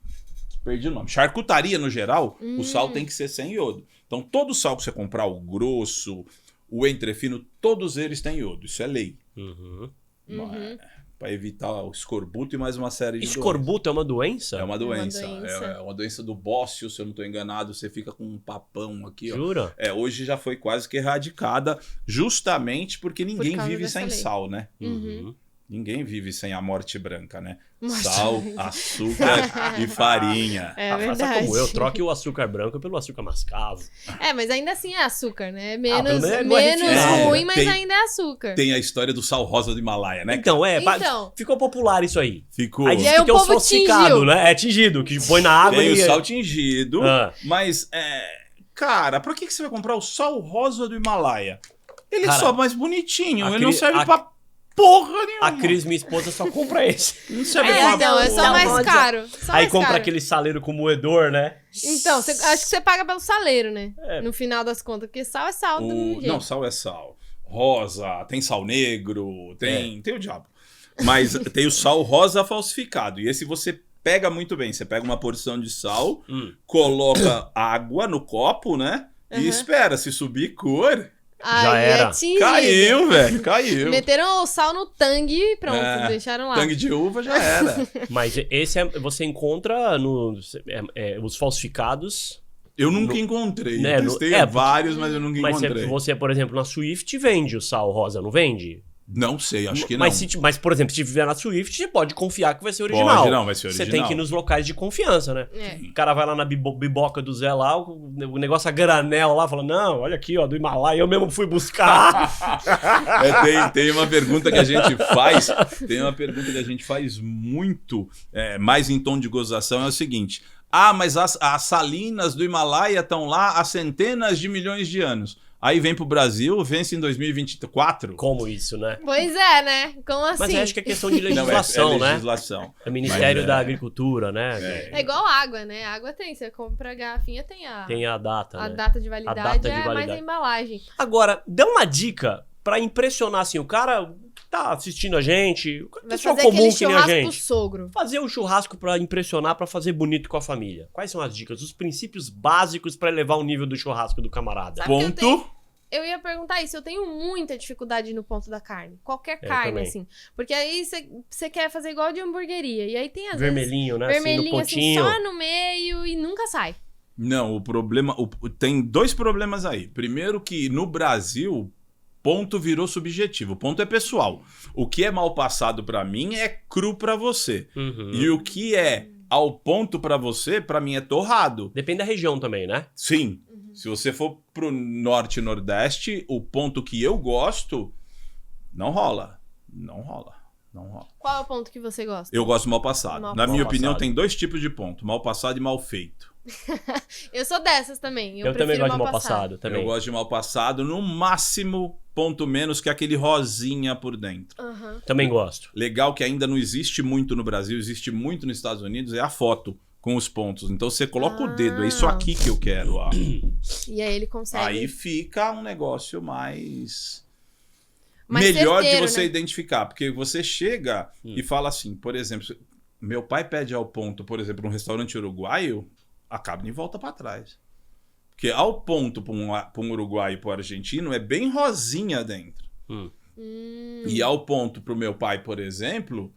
Perdi o nome. Charcutaria, no geral, o sal tem que ser sem iodo. Então, todo sal que você comprar, o grosso, o entrefino, todos eles têm iodo. Isso é lei. Para evitar o escorbuto e mais uma série de Escorbuto é uma doença? É uma doença. doença. É uma doença do bócio, se eu não estou enganado. Você fica com um papão aqui. Jura? Ó. Hoje já foi quase que erradicada, justamente porque ninguém causa vive dessa sem lei. sal, né? Uhum. Ninguém vive sem a morte branca, né? Morte Sal, branca. açúcar e farinha. É Faça verdade. como eu, troque o açúcar branco pelo açúcar mascavo. Mas ainda assim é açúcar, né? pelo Menos, menos não é menos refinado. ruim, mas Tem- ainda é açúcar. Tem a história do sal rosa do Himalaia, né? Então, Então. ficou popular isso aí. Ficou. Aí diz E aí que o tem os povo falsificados, tingiu. né? É tingido, que põe na água Tem e... o sal tingido, Ah. mas, cara, pra que você vai comprar o sal rosa do Himalaia? Ele Cara, é só mais bonitinho, a ele não Cri- serve a- pra porra nenhuma. A Cris, minha esposa, só compra esse. Não serve pra Então, é só Sal mais rosa. caro. Só Aí mais compra caro. aquele saleiro com moedor, né? Então, acho que você paga pelo saleiro, né? É. No final das contas, porque sal é sal do mesmo jeito. Não, sal é sal. Rosa, tem sal negro, tem o diabo. Mas tem o sal rosa falsificado. E esse você pega muito bem. Você pega uma porção de sal, coloca água no copo, né? E espera, se subir cor, Aí Já era. é tingido. caiu, velho, caiu. Meteram o sal no tangue e pronto, É, deixaram lá. Tangue de uva já era. Mas esse você encontra os falsificados. Eu nunca encontrei. Né, Testei porque- vários, mas eu nunca Mas encontrei. você, por exemplo, na Swift vende o sal rosa, não vende? Não sei, acho que não. Mas, por exemplo, se tiver na Swift, você pode confiar que vai ser original. Pode, não, vai ser Você original. tem que ir nos locais de confiança, né? É. O cara vai lá na biboca do Zé lá, o negócio a granel lá, fala, não, olha aqui, ó, do Himalaia, eu mesmo fui buscar. Tem uma pergunta que a gente faz, muito, mais em tom de gozação, é o seguinte: mas as salinas do Himalaia estão lá há centenas de milhões de anos. Aí vem pro Brasil, vence em 2024. Como isso, né? Pois é, né? Como assim? Mas eu acho que é questão de Não, legislação, é né? legislação. É o Ministério Mas da Agricultura, né? É igual água, né? Água tem. Você compra a garrafinha, tem Tem a data, a né? data de validade, data de mais validade. a embalagem. Agora, dê uma dica pra impressionar, assim, o cara tá assistindo a gente, o Vai pessoal fazer aquele comum que nem a churrasco pro gente. sogro. Fazer um churrasco pra impressionar, pra fazer bonito com a família. Quais são as dicas, os princípios básicos pra elevar o nível do churrasco do camarada? Sabe que eu Ponto. Eu ia perguntar isso, eu tenho muita dificuldade no ponto da carne. Qualquer Eu carne, também. assim. Porque aí você quer fazer igual de hamburgueria. E aí tem às Vermelhinho, né? vezes Assim, no vermelhinho assim, pontinho. só no meio e nunca sai. Não, o problema... tem dois problemas aí. Primeiro que no Brasil, ponto virou subjetivo. Ponto é pessoal. O que é mal passado pra mim é cru pra você. Uhum. E o que é ao ponto pra você, pra mim é torrado. Depende da região também, né? Sim. Se você for pro norte e nordeste, o ponto que eu gosto, não rola. Não rola. Não rola. Qual é o ponto que você gosta? Eu gosto mal passado. Mal Na minha passado. opinião, tem dois tipos de ponto. Mal passado e mal feito. Eu sou dessas também. Eu também gosto de mal passado. Também. Eu gosto de mal passado, no máximo, ponto menos, que é aquele rosinha por dentro. Aham. Também gosto. Legal que ainda não existe muito no Brasil, existe muito nos Estados Unidos, é a foto com os pontos. Então você coloca o dedo, é isso aqui que eu quero. Ó. E aí ele consegue. Aí fica um negócio mais Mais melhor certeiro, de você né? identificar. Porque você chega e fala assim, por exemplo, meu pai pede ao ponto, por exemplo, num restaurante uruguaio, a carne volta para trás. Porque ao ponto para um uruguaio e para um argentino é bem rosinha dentro. E ao ponto para o meu pai, por exemplo,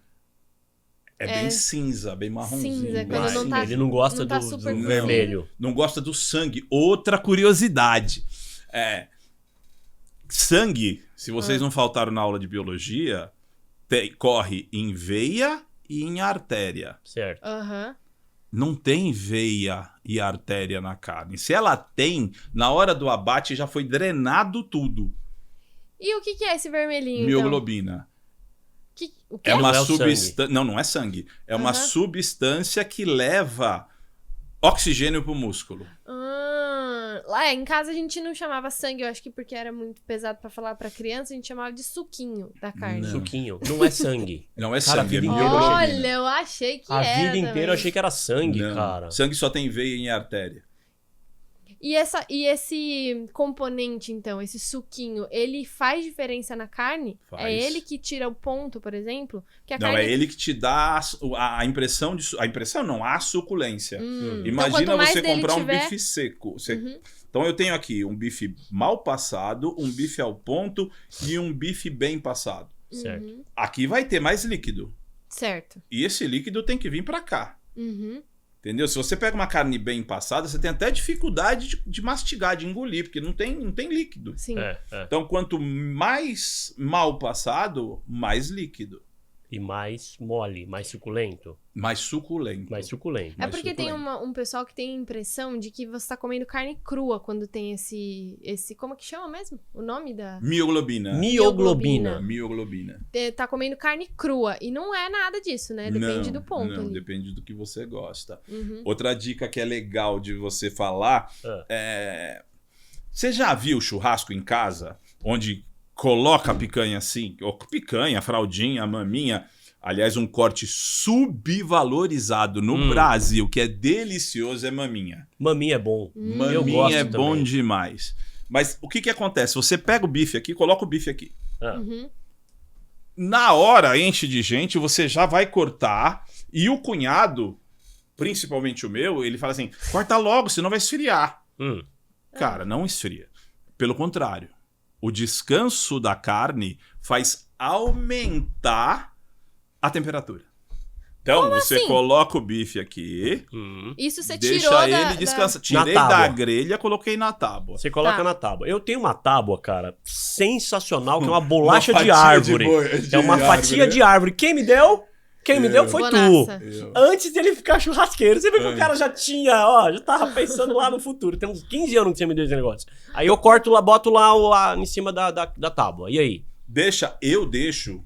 é bem cinza, bem marronzinho. Cinza, quando Vai. não tá- Ele não gosta não tá do super vermelho. Não gosta do sangue. Outra curiosidade. Sangue, se vocês não faltaram na aula de biologia, corre em veia e em artéria. Certo. Aham. Não tem veia e artéria na carne. Se ela tem, na hora do abate já foi drenado tudo. E o que que é esse vermelhinho, Mioglobina. então? O quê? É uma Não é o substância... Não é sangue. É uma Aham. substância que leva oxigênio pro músculo. Lá em casa a gente não chamava sangue, eu acho que porque era muito pesado pra falar pra criança, a gente chamava de suquinho da carne. Não. Suquinho. Não é sangue. Não é Cara, a sangue, é vida inteira eu mioglobina. Olha, eu achei que A era vida também. inteira eu achei que era sangue, Não. cara. Sangue só tem veia e artéria. E esse componente, então, esse suquinho, ele faz diferença na carne? Faz. É ele que tira o ponto, por exemplo? Porque a Não, carne... é ele que te dá a impressão de... A impressão não, a suculência. Então, Imagina quanto mais você dele comprar tiver- um bife seco. Então eu tenho aqui um bife mal passado, um bife ao ponto e um bife bem passado. Certo. Aqui vai ter mais líquido. Certo. E esse líquido tem que vir para cá. Uhum. Entendeu? Se você pega uma carne bem passada, você tem até dificuldade de mastigar, de engolir, porque não tem líquido. Sim. É. Então, quanto mais mal passado, mais líquido. E mais mole, mais suculento. Mais suculento. Mais suculento. É porque tem suculento. um pessoal que tem a impressão de que você tá comendo carne crua quando tem esse... Como que chama mesmo? O nome da... Mioglobina. Mioglobina. Mioglobina. Tá comendo carne crua. E não é nada disso, né? Depende do ponto Não, ali. depende do que você gosta. Uhum. Outra dica que é legal de você falar é... Você já viu churrasco em casa? Onde coloca a picanha assim? Ou picanha, fraldinha, maminha. Aliás, um corte subvalorizado no Brasil, que é delicioso, é maminha. Maminha é bom. Eu Maminha gosto é bom também. demais. Mas o que acontece? Você pega o bife aqui, coloca o bife aqui. Uhum. Na hora, enche de gente, você já vai cortar. E o cunhado, principalmente o meu, ele fala assim, corta logo, senão vai esfriar. Cara, não esfria. Pelo contrário, o descanso da carne faz aumentar a temperatura. Então, você assim? coloca o bife aqui, Isso você deixa tirou ele descansar. Na Tirei tábua. da grelha, coloquei na tábua. Você coloca Tá. na tábua. Eu tenho uma tábua, cara, sensacional, que é uma bolacha Uma de fatia árvore. de É uma árvore, fatia né? de árvore. Quem me deu? Quem me deu foi Bonassa. tu. Antes dele ficar churrasqueiro. Você vê que o cara já tinha, ó, já tava pensando lá no futuro. Tem uns 15 anos que você me deu esse negócio. Aí eu corto lá, boto lá em cima da tábua. E aí? Eu deixo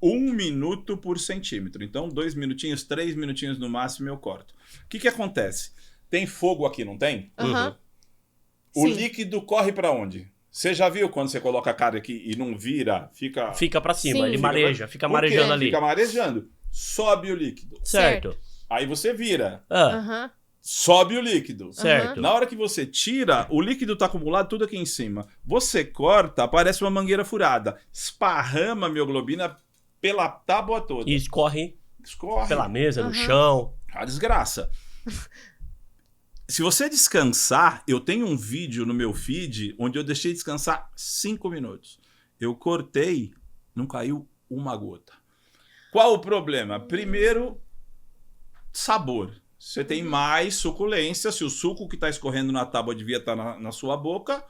1 minuto por centímetro. Então, 2 minutinhos, 3 minutinhos no máximo eu corto. O que acontece? Tem fogo aqui, não tem? Aham. O Sim. líquido corre pra onde? Você já viu quando você coloca a carne aqui e não vira? Fica Fica pra cima, Sim. ele Fica mareja, fica Por quê? marejando ali. Fica marejando. Sobe o líquido. Certo. Aí você vira. Aham. Sobe o líquido. Certo. Na hora que você tira, o líquido tá acumulado tudo aqui em cima. Você corta, aparece uma mangueira furada. Esparrama a mioglobina pela tábua toda. E escorre Escorre. pela mesa, no Aham. chão. A desgraça. Se você descansar, eu tenho um vídeo no meu feed onde eu deixei descansar 5 minutos. Eu cortei, não caiu uma gota. Qual o problema? Primeiro, sabor. você tem mais suculência. Se o suco que tá escorrendo na tábua devia estar na sua boca,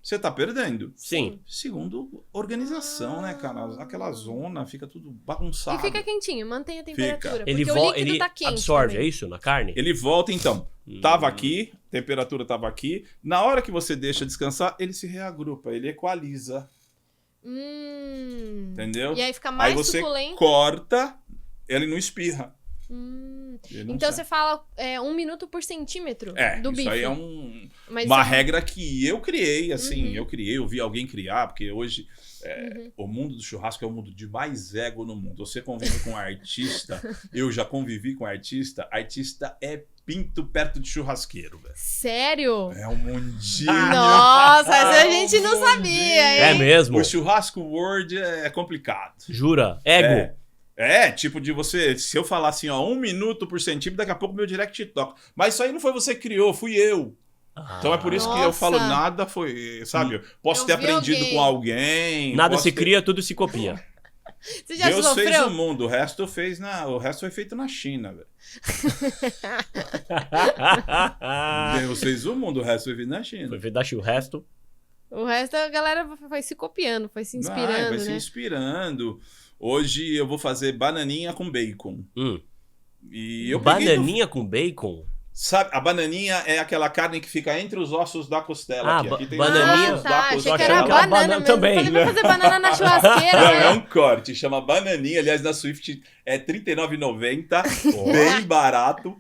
você tá perdendo. Sim. Segundo, organização, né, cara? Aquela zona fica tudo bagunçado. E fica quentinho, mantém a temperatura. Ele, porque o líquido ele tá quente absorve, também. é isso? Na carne? Ele volta, então. Tava aqui, temperatura tava aqui. Na hora que você deixa descansar, ele se reagrupa, ele equaliza. Entendeu? E aí fica mais aí você suculento. corta, ele não espirra. Ele não Então sai. você fala 1 minuto por centímetro do bife. Isso aí é Mas uma isso é- regra que eu criei, assim, eu vi alguém criar, porque hoje o mundo do churrasco é o mundo de mais ego no mundo. Você convive com artista, eu já convivi com artista é pinto perto de churrasqueiro, velho. Sério? É um mundinho. Nossa, essa a gente não sabia, hein? É mesmo? O churrasco World é complicado. Jura? Ego? Tipo de você, se eu falar assim, ó, 1 minuto por centímetro, daqui a pouco meu direct toca. Mas isso aí não foi você que criou, fui eu. Então é por isso que eu Nossa. falo, nada foi, sabe? Eu posso Eu ter vi aprendido alguém. com alguém. Nada posso se ter- cria, tudo se copia. Você já Deus sofreu? fez o mundo, o resto foi feito na China, velho. Deus fez o mundo, o resto foi feito na China. Foi dar o resto. O resto a galera foi se copiando, foi se inspirando, vai se né? inspirando. Hoje eu vou fazer bananinha com bacon. E eu Bananinha com bacon? Sabe, a bananinha é aquela carne que fica entre os ossos da costela. Ah, aqui tem bananinha. os ossos Tá, da achei costela. que era achava que era banana banana mesmo. também, Falei, né? vai fazer banana na churrasqueira, Não, né? é um corte, chama bananinha. Aliás, na Swift é R$ 39,90, bem barato.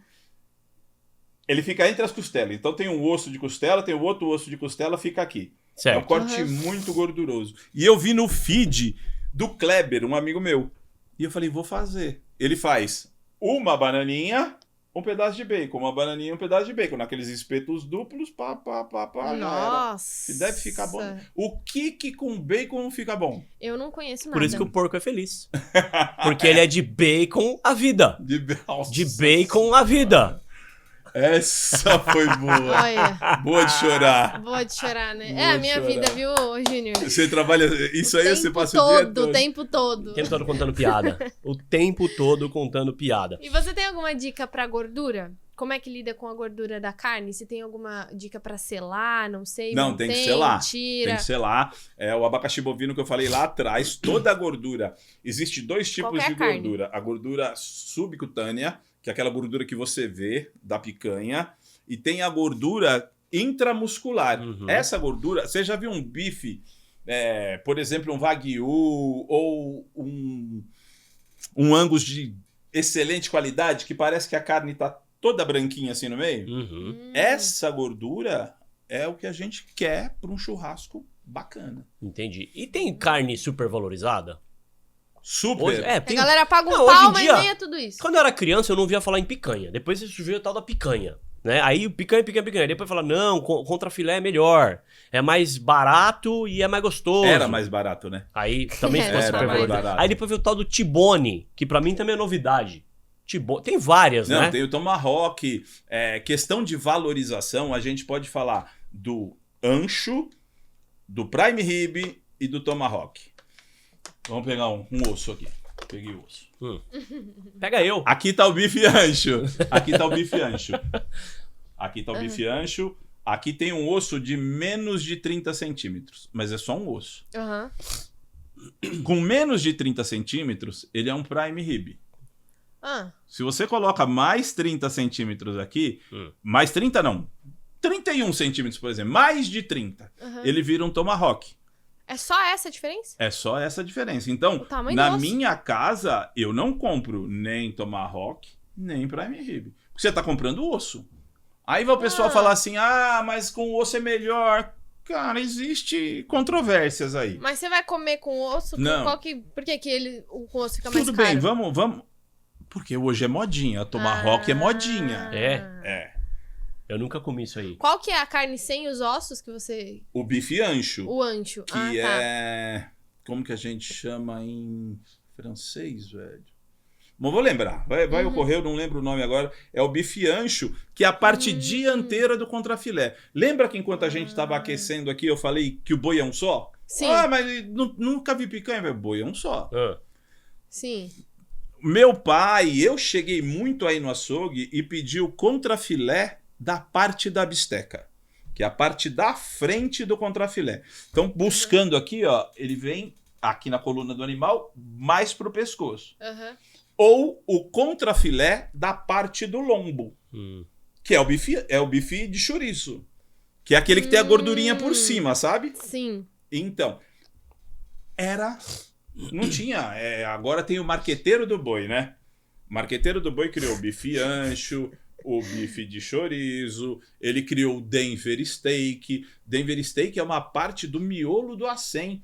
Ele fica entre as costelas. Então tem um osso de costela, tem o outro osso de costela, fica aqui. É um Certo. corte muito gorduroso. E eu vi no feed do Kleber, um amigo meu. E eu falei, vou fazer. Ele faz uma bananinha, um pedaço de bacon. Uma bananinha, um pedaço de bacon. Naqueles espetos duplos, pá, já era. Nossa. E deve ficar bom. O que com bacon não fica bom? Eu não conheço nada. Por isso que o porco é feliz. Porque ele é de bacon a vida. Nossa. De bacon a vida. Essa foi boa. Olha, Boa de chorar. boa de chorar, né? Boa É a de minha chorar. vida, viu, Júnior? Você trabalha... Isso aí você passa o dia todo. O tempo todo. O tempo todo contando piada. O tempo todo contando piada. E você tem alguma dica pra gordura? Como é que lida com a gordura da carne? Se tem alguma dica pra selar, não sei. Não, tem que selar. Tira. Tem que selar. É o abacaxi bovino que eu falei lá atrás, toda a gordura. Existe 2 tipos Qualquer de carne. gordura. A gordura subcutânea, que é aquela gordura que você vê da picanha, e tem a gordura intramuscular. Essa gordura, você já viu um bife, por exemplo, um Wagyu ou um Angus de excelente qualidade, que parece que a carne tá toda branquinha assim no meio? Essa gordura é o que a gente quer para um churrasco bacana. Entendi. E tem carne super valorizada? Super. Hoje, A tem galera paga um Não, hoje pau, em mas dia- nem é tudo isso. Quando eu era criança, eu não ouvia falar em picanha. Depois surgiu o tal da picanha. Né? Aí picanha. Depois fala, não, contra filé é melhor. É mais barato e é mais gostoso. Era mais barato, né? Aí também ficou Era super mais valorizado. barato. Aí depois veio o tal do Tibone, que pra mim também é novidade. Tem várias, Não, né? tem o Tomahawk. Questão de valorização, a gente pode falar do ancho, do prime rib e do Tomahawk. Vamos pegar um osso aqui. Peguei o osso. Pega eu. Aqui tá o bife ancho. Aqui tá o bife ancho. Aqui tá o bife ancho. Aqui tem um osso de menos de 30 centímetros. Mas é só um osso. Aham. Com menos de 30 centímetros, ele é um prime rib. Ah, Se você coloca mais 30 centímetros aqui, mais 30 não, 31 centímetros, por exemplo, mais de 30, ele vira um Tomahawk. é só essa a diferença? É só essa a diferença. Então, O tamanho na do osso. minha casa, eu não compro nem Tomahawk, nem prime rib. Porque você tá comprando osso. Aí vai o pessoal falar assim, mas com osso é melhor. Cara, existe controvérsias aí. Mas você vai comer com osso? Não. Por que o osso fica mais Tudo caro? bem, vamos... Porque hoje é modinha, Tomahawk é modinha. É. Eu nunca comi isso aí. Qual que é a carne sem os ossos que você... O bife ancho. O ancho. Que tá. é... Como que a gente chama em francês, velho? Não vou lembrar. Vai ocorrer, eu não lembro o nome agora. É o bife ancho, que é a parte dianteira do contrafilé. Lembra que enquanto a gente estava aquecendo aqui, eu falei que o boi é um só? Sim. Mas nunca vi picanha, velho. Boi é um só. Sim. Meu pai, eu cheguei muito aí no açougue e pedi o contrafilé da parte da bisteca, que é a parte da frente do contrafilé. Então, buscando aqui, ó, ele vem aqui na coluna do animal, mais pro pescoço. Aham. Ou o contrafilé da parte do lombo, que é o bife de chouriço, que é aquele que tem a gordurinha por cima, sabe? Sim. Então, não tinha. Agora tem o marqueteiro do boi, né? O marqueteiro do boi criou o bife ancho, o bife de chorizo, ele criou o Denver Steak. Denver Steak é uma parte do miolo do acém.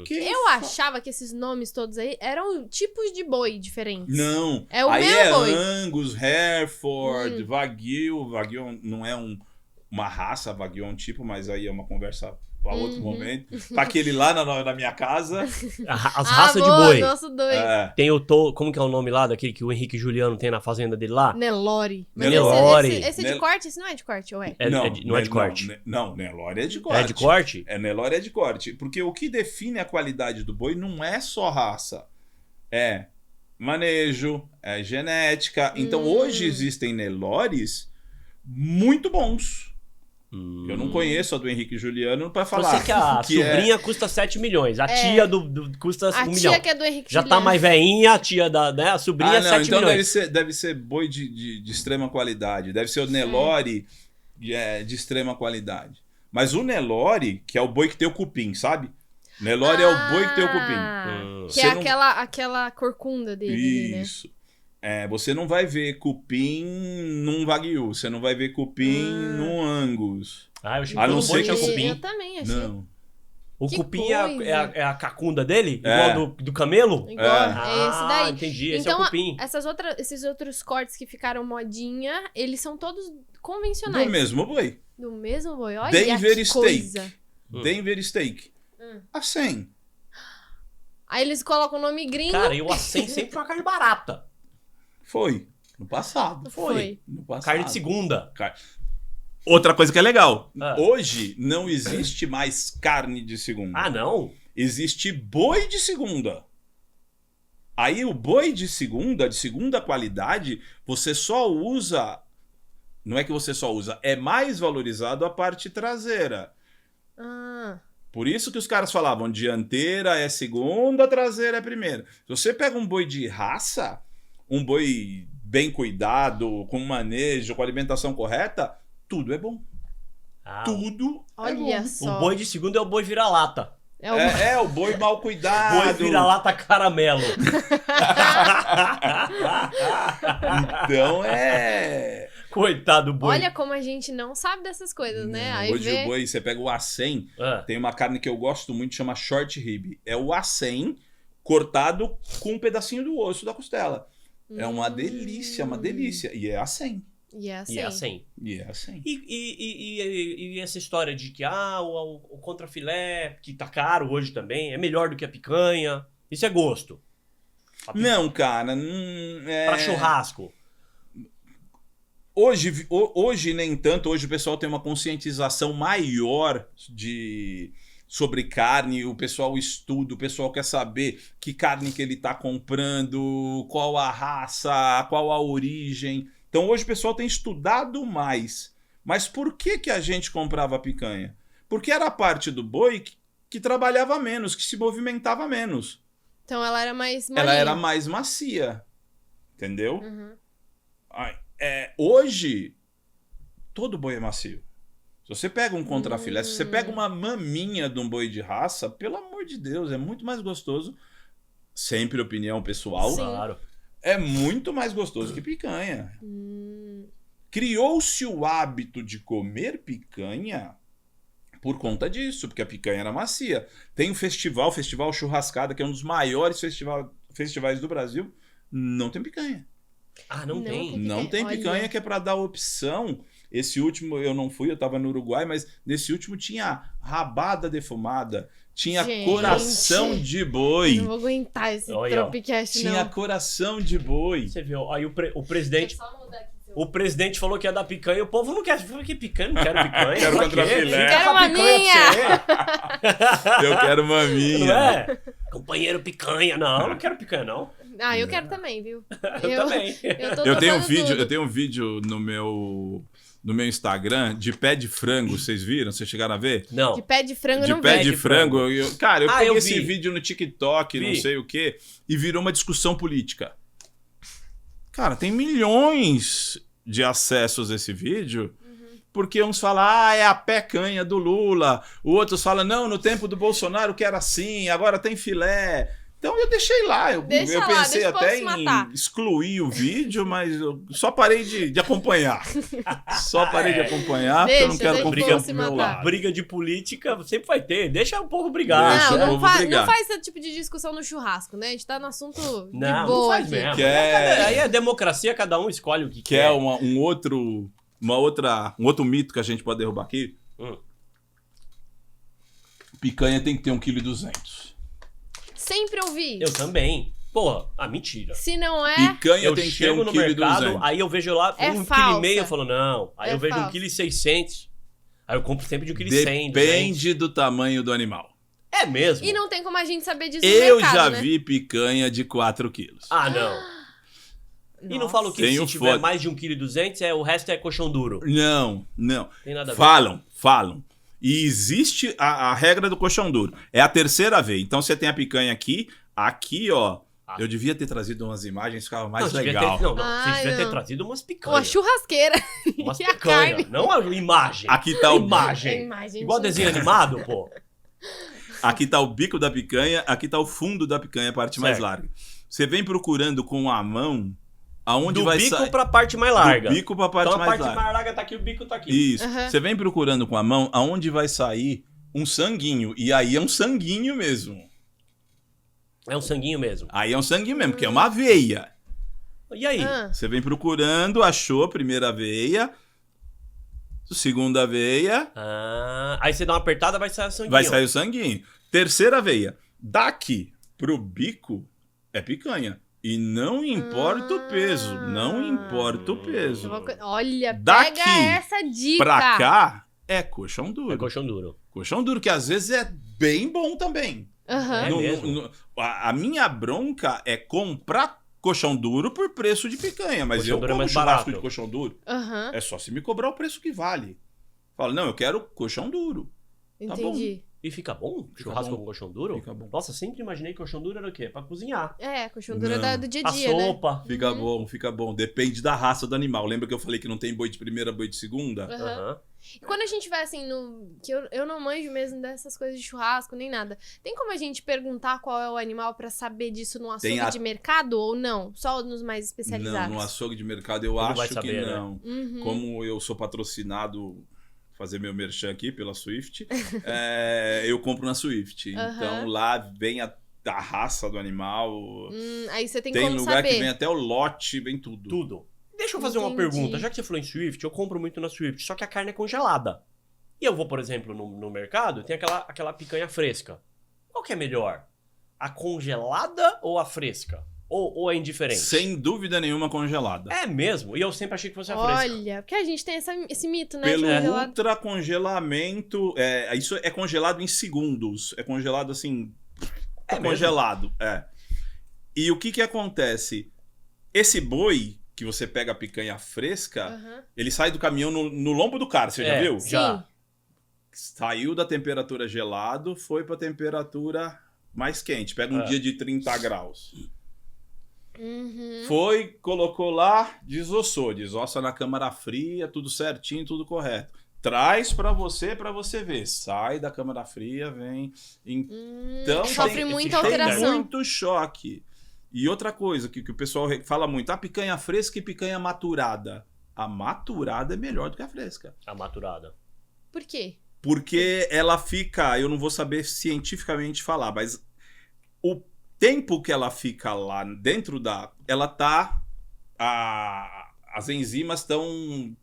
Eu achava que esses nomes todos aí eram tipos de boi diferentes. Não. É o aí mesmo boi. Angus, Hereford, Wagyu. Wagyu não é uma raça, Wagyu é um tipo, mas aí é uma conversa para outro momento. Para aquele lá na minha casa. As raças de boa, boi. gosto dois. Tem como que é o nome lá daquele que o Henrique Juliano tem na fazenda dele lá? Nelore. Mas Nelore. Esse de corte? Esse não é de corte, ou é? Não é de corte. Não, Nelore é de corte. É de corte? Nelore é de corte. Porque o que define a qualidade do boi não é só raça. É manejo, é genética. Então hoje existem Nelores muito bons. Eu não conheço a do Henrique Juliano para falar. Eu sei que a sobrinha custa 7 milhões. A tia custa 1 milhão. A tia que é do Henrique Já Juliano. tá mais velhinha, a tia né? A sobrinha é 7 então milhões. deve ser boi de extrema qualidade. Deve ser o Nelore de extrema qualidade. Mas o Nelore, que é o boi que tem o cupim, sabe? Nelore é o boi que tem o cupim. Que é aquela corcunda dele, né? Isso. Você não vai ver cupim num Wagyu, você não vai ver cupim num Angus. Eu achei A que não o ser boi que tinha o cupim. Eu também achei. Não. O Que cupim coisa. é a cacunda dele? Igual do camelo? Igual, é esse daí. Entendi. Esse Então, é o cupim. esses outros cortes que ficaram modinha, eles são todos convencionais. Do mesmo boi. Do mesmo boi. Olha Denver que Steak. coisa. Denver Steak. A 100. Aí eles colocam o nome gringo. Cara, e o acém sempre foi uma carne barata. Foi. No passado. Foi. No passado. Carne de segunda. Outra coisa que é legal. Ah. Hoje não existe mais carne de segunda. Ah, não? Existe boi de segunda. Aí o boi de segunda qualidade, você só usa... Não é que você só usa, é mais valorizado a parte traseira. Por isso que os caras falavam, dianteira é segunda, traseira é primeira. Se você pega um boi de raça, um boi bem cuidado, com manejo, com alimentação correta, tudo é bom. Tudo é bom. Olha só. O boi de segunda é o boi vira-lata. O boi mal cuidado. Boi vira-lata caramelo. Então Coitado do boi. Olha como a gente não sabe dessas coisas, né? Aí Hoje o boi, você pega o acém, tem uma carne que eu gosto muito, chama short rib. É o acém cortado com um pedacinho do osso da costela. É uma delícia, uma delícia. E é acém. E é assim. E é assim. E é assim. E essa história de que o contrafilé, que tá caro hoje também, é melhor do que a picanha. Isso é gosto. Não, cara. Pra churrasco. Hoje nem tanto. Hoje o pessoal tem uma conscientização maior sobre carne. O pessoal estuda, o pessoal quer saber que carne que ele tá comprando, qual a raça, qual a origem. Então hoje o pessoal tem estudado mais. Mas por que a gente comprava picanha? Porque era a parte do boi que trabalhava menos, que se movimentava menos. Então ela era mais molinha. Ela era mais macia. Entendeu? Hoje, todo boi é macio. Se você pega um contrafilé, se você pega uma maminha de um boi de raça, pelo amor de Deus, é muito mais gostoso. Sempre opinião pessoal. Sim. Claro. É muito mais gostoso que picanha. Criou-se o hábito de comer picanha por conta disso, porque a picanha era macia. Tem um festival Churrascada, que é um dos maiores festivais do Brasil, não tem picanha. Não tem? Não tem picanha, que é para dar opção. Esse último eu não fui, eu tava no Uruguai, mas nesse último tinha rabada defumada, tinha coração de boi. Eu não vou aguentar esse Tropicast, não. Tinha coração de boi. Você viu? Aí o presidente... O presidente falou que ia dar picanha, o povo não quer. Eu falei, que picanha? Não quero picanha. Quero contrafilé. Quero uma minha! Eu quero uma minha. Não é? Companheiro picanha. Não quero picanha, não. Ah, eu quero também, viu? Eu também. Eu tenho um um vídeo no meu Instagram de pé de frango, vocês viram? Vocês chegaram a ver? Não. De pé de frango De não pé vejo. de frango. Cara, eu peguei eu esse vi. vídeo no TikTok, não Vi. sei o quê, e virou uma discussão política. Cara, tem milhões de acessos a esse vídeo, porque uns falam, é a pecanha do Lula, o outros falam, não, no tempo do Bolsonaro que era assim, agora tem filé. Então eu deixei lá, eu Deixa lá, pensei deixa o até povo se matar. em excluir o vídeo, mas eu só parei de acompanhar. Só parei de acompanhar, porque eu não Deixa, quero deixa o confusão povo se pro meu matar. lado. Briga de política sempre vai ter. Deixa o povo brigar. Deixa o Não, povo não brigar. faz esse tipo de discussão no churrasco, né? A gente tá no assunto de Não, boa não faz aqui. mesmo. Quer- Aí é democracia, cada um escolhe o que Quer quer. um outro mito que a gente pode derrubar aqui? Hum. Picanha tem que ter 1,2 kg. Sempre ouvi. Eu também. Porra, mentira. Se não é, Picanha Eu tem que ter chego no 1,2 mercado, kg. aí eu vejo lá É 1,5 falsa. kg, eu falo, não. Aí É eu vejo falsa. 1,6 kg. Aí eu compro sempre de 1,1 kg. Depende do tamanho do animal. É mesmo? e não tem como a gente saber disso no Eu mercado, já né? vi picanha de 4 quilos. Ah, não. E não Nossa. falo que Tenho se tiver foto. mais de 1,2 kg, o resto é colchão duro. Não. Tem nada a ver. Falam. E existe a regra do colchão duro. É a terceira vez. Então você tem a picanha aqui, ó. Eu devia ter trazido umas imagens, ficava mais Devia legal. ter, não, Ah, você devia ter não. trazido umas Uma picanhas. churrasqueira. Umas E a picanhas. carne. Não a imagem. Aqui tá o Imagem. A imagem, Igual gente. desenho animado, pô. Aqui tá o bico da picanha, aqui tá o fundo da picanha, a parte mais Certo. larga. Você vem procurando com a mão aonde Do vai bico sair. pra parte mais larga. Do bico pra parte Então a mais parte larga. mais larga tá aqui, o bico tá aqui. Isso. Aham. Você vem procurando com a mão aonde vai sair um sanguinho. E aí é um sanguinho mesmo. É um sanguinho mesmo. Aí é um sanguinho mesmo, porque é uma veia. E aí? Ah, Você vem procurando, achou a primeira veia, segunda veia, Aí você dá uma apertada, vai sair o sanguinho. vai sair o sanguinho. Terceira veia. Daqui pro bico é picanha. E não importa o peso. Não importa o peso. olha, Daqui pega essa dica. Pra cá é colchão duro. É colchão duro. Colchão duro, que às vezes é bem bom também. Aham. É mesmo? A minha bronca é comprar colchão duro por preço de picanha. Mas Colchão eu duro é como mais churrasco barato. de colchão duro. Aham. É só se me cobrar o preço que vale. Fala, não, eu quero colchão duro. Tá bom. Entendi. E fica bom? Fica Churrasco bom. com colchão duro? Fica bom. Nossa, sempre imaginei que colchão duro era o quê? Pra cozinhar. É, coxundura Não. do dia A a dia, né? sopa. Fica bom, fica bom. Depende da raça do animal. Lembra que eu falei que não tem boi de primeira, boi de segunda? Aham. Aham. E quando a gente vai assim, que eu não manjo mesmo dessas coisas de churrasco nem nada, tem como a gente perguntar qual é o animal pra saber disso no açougue Tem a- de mercado ou não? Só nos mais Não, especializados? no açougue de mercado eu Ele acho vai que saber, né? não. Uhum. Como eu sou patrocinado, fazer meu merchan aqui pela Swift, eu compro na Swift. Aham. Então lá vem a raça do animal. Aí você tem Tem como lugar saber. que vem até o lote, vem tudo. Tudo. Deixa eu fazer uma Entendi. pergunta. Já que você falou em Swift, eu compro muito na Swift, só que a carne é congelada. E eu vou, por exemplo, no mercado, tem aquela picanha fresca. Qual que é melhor? A congelada ou a fresca? Ou é indiferente? Sem dúvida nenhuma congelada. É mesmo? E eu sempre achei que fosse a fresca. Olha, porque a gente tem esse mito, né? Pelo de congelado. ultracongelamento, isso é congelado em segundos. É congelado assim. É mesmo? Congelado, é. E o que que acontece? Esse boi, que você pega a picanha fresca, Aham. ele sai do caminhão no lombo do cara, você já É. viu? Sim. Já. Saiu da temperatura gelado, foi pra temperatura mais quente. Pega um É. dia de 30 graus. Uhum. Foi, colocou lá, desossa na câmara fria, tudo certinho, tudo correto. Traz pra você ver. Sai da câmara fria, vem. Então Sofre tem- muita tem tem alteração. muito choque. E outra coisa que o pessoal fala muito, a picanha fresca e picanha maturada. A maturada é melhor do que a fresca. A maturada. Por quê? Porque ela fica, eu não vou saber cientificamente falar, mas o tempo que ela fica lá dentro ela tá, as enzimas estão,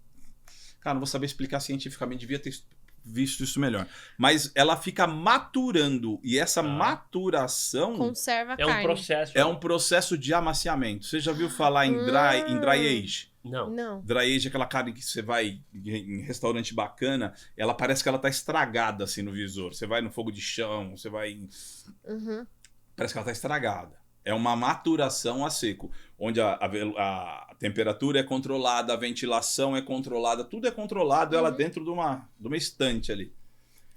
cara, não vou saber explicar cientificamente, devia ter visto isso melhor, mas ela fica maturando, e essa maturação Conserva a É um carne. processo. é um processo de amaciamento. Você já viu falar em dry age? Não. Não. Dry age é aquela carne que você vai em restaurante bacana, ela parece que ela tá estragada assim no visor. Você vai no fogo de chão, você vai. Uhum. Parece que ela tá estragada. É uma maturação a seco, onde a temperatura é controlada, a ventilação é controlada, tudo é controlado, ela dentro de uma estante ali.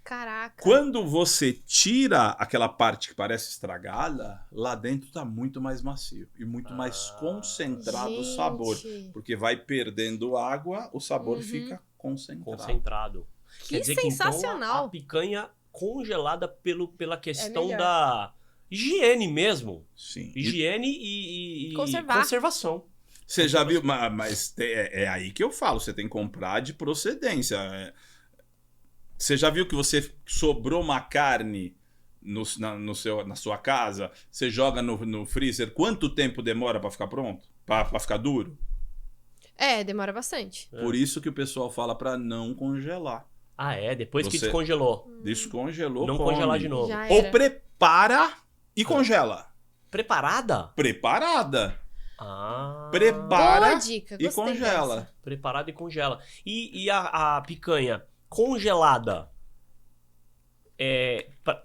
Caraca. Quando você tira aquela parte que parece estragada, lá dentro tá muito mais macio e muito mais concentrado o sabor. Porque vai perdendo água, o sabor fica concentrado. Que Quer dizer sensacional. Que, então, a picanha congelada pela questão da higiene mesmo. Sim. Higiene e conservação. Você já viu, mas é aí que eu falo, você tem que comprar de procedência. Você já viu que você sobrou uma carne na sua casa, você joga no freezer, quanto tempo demora para ficar pronto? Para ficar duro? Demora bastante. Por isso que o pessoal fala para não congelar. Ah, depois que descongelou. Descongelou, não come. congelar de novo. Ou prepara e congela. Preparada? Preparada. Prepara. Boa dica, e congela. Dessa. Preparada e congela. E a picanha congelada,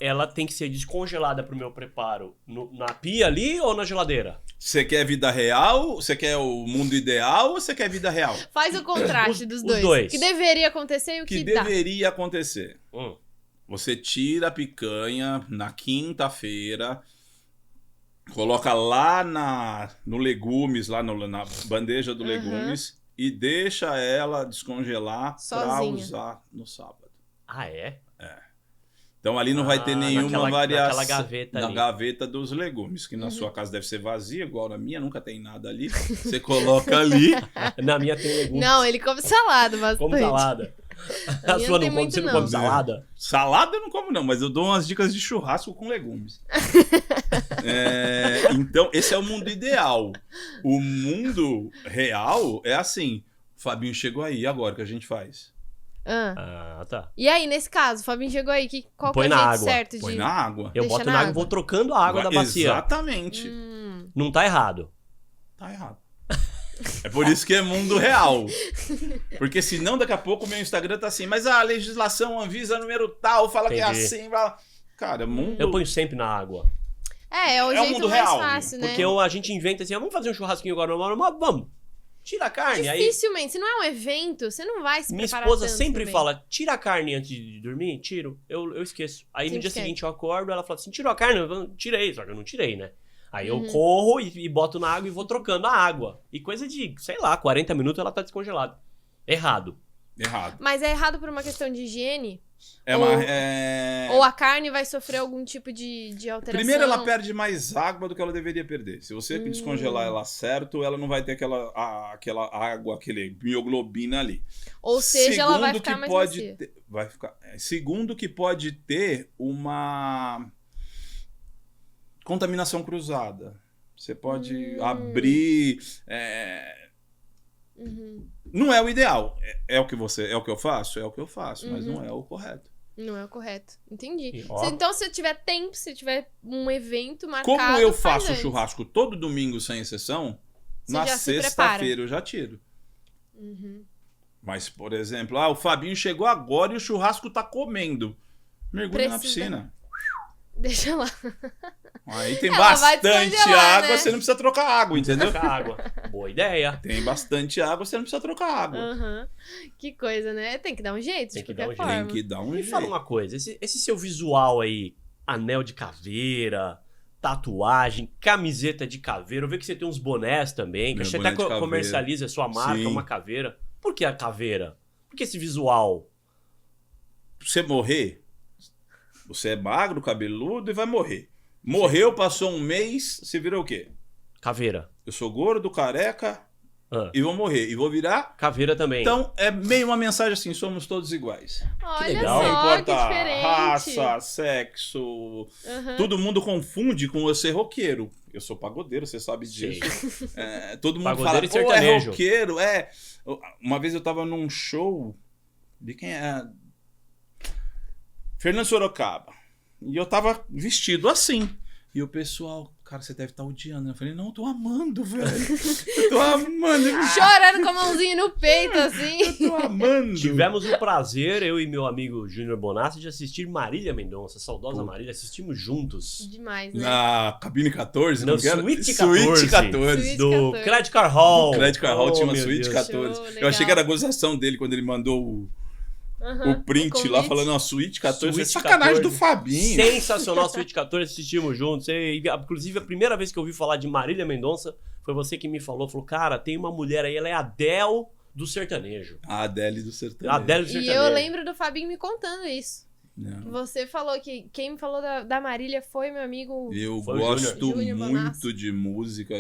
ela tem que ser descongelada pro meu preparo na pia ali ou na geladeira? Você quer vida real? Você quer o mundo ideal ou você quer vida real? Faz o contraste dos dois. Os dois. O que deveria acontecer e o que dá. Deveria acontecer. Você tira a picanha na quinta-feira, coloca lá no legumes, lá na bandeja do legumes, e deixa ela descongelar para usar no sábado. Ah, é? Então ali não vai ter nenhuma variação. Naquela gaveta na ali. gaveta dos legumes, que na sua casa deve ser vazia, igual na minha, nunca tem nada ali. Você coloca ali. Na minha tem legumes. Não, ele come salada bastante. Come salada. A sua não come, você não come salada? Salada eu não como não, mas eu dou umas dicas de churrasco com legumes. Então, esse é o mundo ideal. O mundo real é assim. O Fabinho chegou aí, e agora o que a gente faz? Tá. E aí, nesse caso, o Fabinho chegou aí, qual que é o jeito certo de... Põe na água. Eu boto na água e vou trocando a água da bacia. Exatamente. Não tá errado. Tá errado. É por isso que é mundo real. Porque senão daqui a pouco o meu Instagram tá assim, mas a legislação Anvisa número tal fala que é assim. Cara, mundo... Eu ponho sempre na água. É o jeito mundo mais real, fácil, né? Porque a gente inventa assim, vamos fazer um churrasquinho agora, vamos. Tira a carne. Dificilmente, se não é um evento, você não vai se Minha preparar esposa tanto sempre também. fala, tira a carne antes de dormir? Tiro. Eu esqueço. Aí no dia seguinte eu acordo, ela fala assim, tirou a carne? Eu tirei, só que eu não tirei, né? Aí eu corro e boto na água e vou trocando a água. E coisa de, sei lá, 40 minutos ela tá descongelada. Errado. Mas é errado por uma questão de higiene? Ou a carne vai sofrer algum tipo de alteração? Primeiro, ela perde mais água do que ela deveria perder. Se você descongelar ela certo, ela não vai ter aquela água, aquele mioglobina ali. Ou seja, ela vai ficar mais macia. Segundo, que pode ter uma contaminação cruzada. Você pode abrir... Não é o ideal. É o que eu faço? É o que eu faço, mas não é o correto. Não é o correto. Entendi. Então, se tiver tempo, se tiver um evento marcado... Como eu faço o churrasco todo domingo, sem exceção, na sexta-feira eu já tiro. Mas, por exemplo, o Fabinho chegou agora e o churrasco tá comendo. Mergulha na piscina. Deixa lá. Aí tem bastante água, né? você não precisa trocar água, entendeu? Boa ideia. Tem bastante água, você não precisa trocar água. Que coisa, né? Tem que dar um jeito, de qualquer forma. Tem que dar um jeito. Me fala uma coisa, esse seu visual aí, anel de caveira, tatuagem, camiseta de caveira, eu vejo que você tem uns bonés também, que você até comercializa a sua marca, uma caveira. Por que a caveira? Por que esse visual? Pra você morrer, você é magro, cabeludo e vai morrer. Morreu, passou um mês, você virou o quê? Caveira. Eu sou gordo, careca e vou morrer. E vou virar... Caveira também. Então, é meio uma mensagem assim, somos todos iguais. Olha que legal. só, Não importa que diferente. raça, sexo... Todo mundo confunde com eu ser roqueiro. Eu sou pagodeiro, você sabe disso. Todo mundo pagodeiro fala, e pô, é sertanejo. roqueiro. Uma vez eu tava num show de quem é... Fernando Sorocaba. E eu tava vestido assim. E o pessoal, cara, você deve estar odiando. Eu falei, não, eu tô amando, velho. Eu tô amando. Chorando com a mãozinha no peito, assim. Eu tô amando. Tivemos o prazer, eu e meu amigo Júnior Bonassi, de assistir Marília Mendonça, saudosa Marília, assistimos juntos. Demais, né? Na cabine 14, Não, não quero? Suíte 14. Suíte 14. Suíte Do 14. Credit Card Hall. O Credit Card Hall tinha uma meu suíte Deus. 14. Show, Eu achei legal. que era a gozação dele quando ele mandou o print lá falando, ó, suíte 14. Suíte Sacanagem 14. do Fabinho. Sensacional, Suíte 14, assistimos juntos. Inclusive, a primeira vez que eu ouvi falar de Marília Mendonça foi você que me falou. Falou, cara, tem uma mulher aí, ela é a Adele do sertanejo. A Adele do sertanejo. A Adele do E sertanejo. eu lembro do Fabinho me contando isso. Não. Você falou que quem me falou da Marília foi meu amigo. Eu Foi o gosto Júnior muito Bonassi. de música.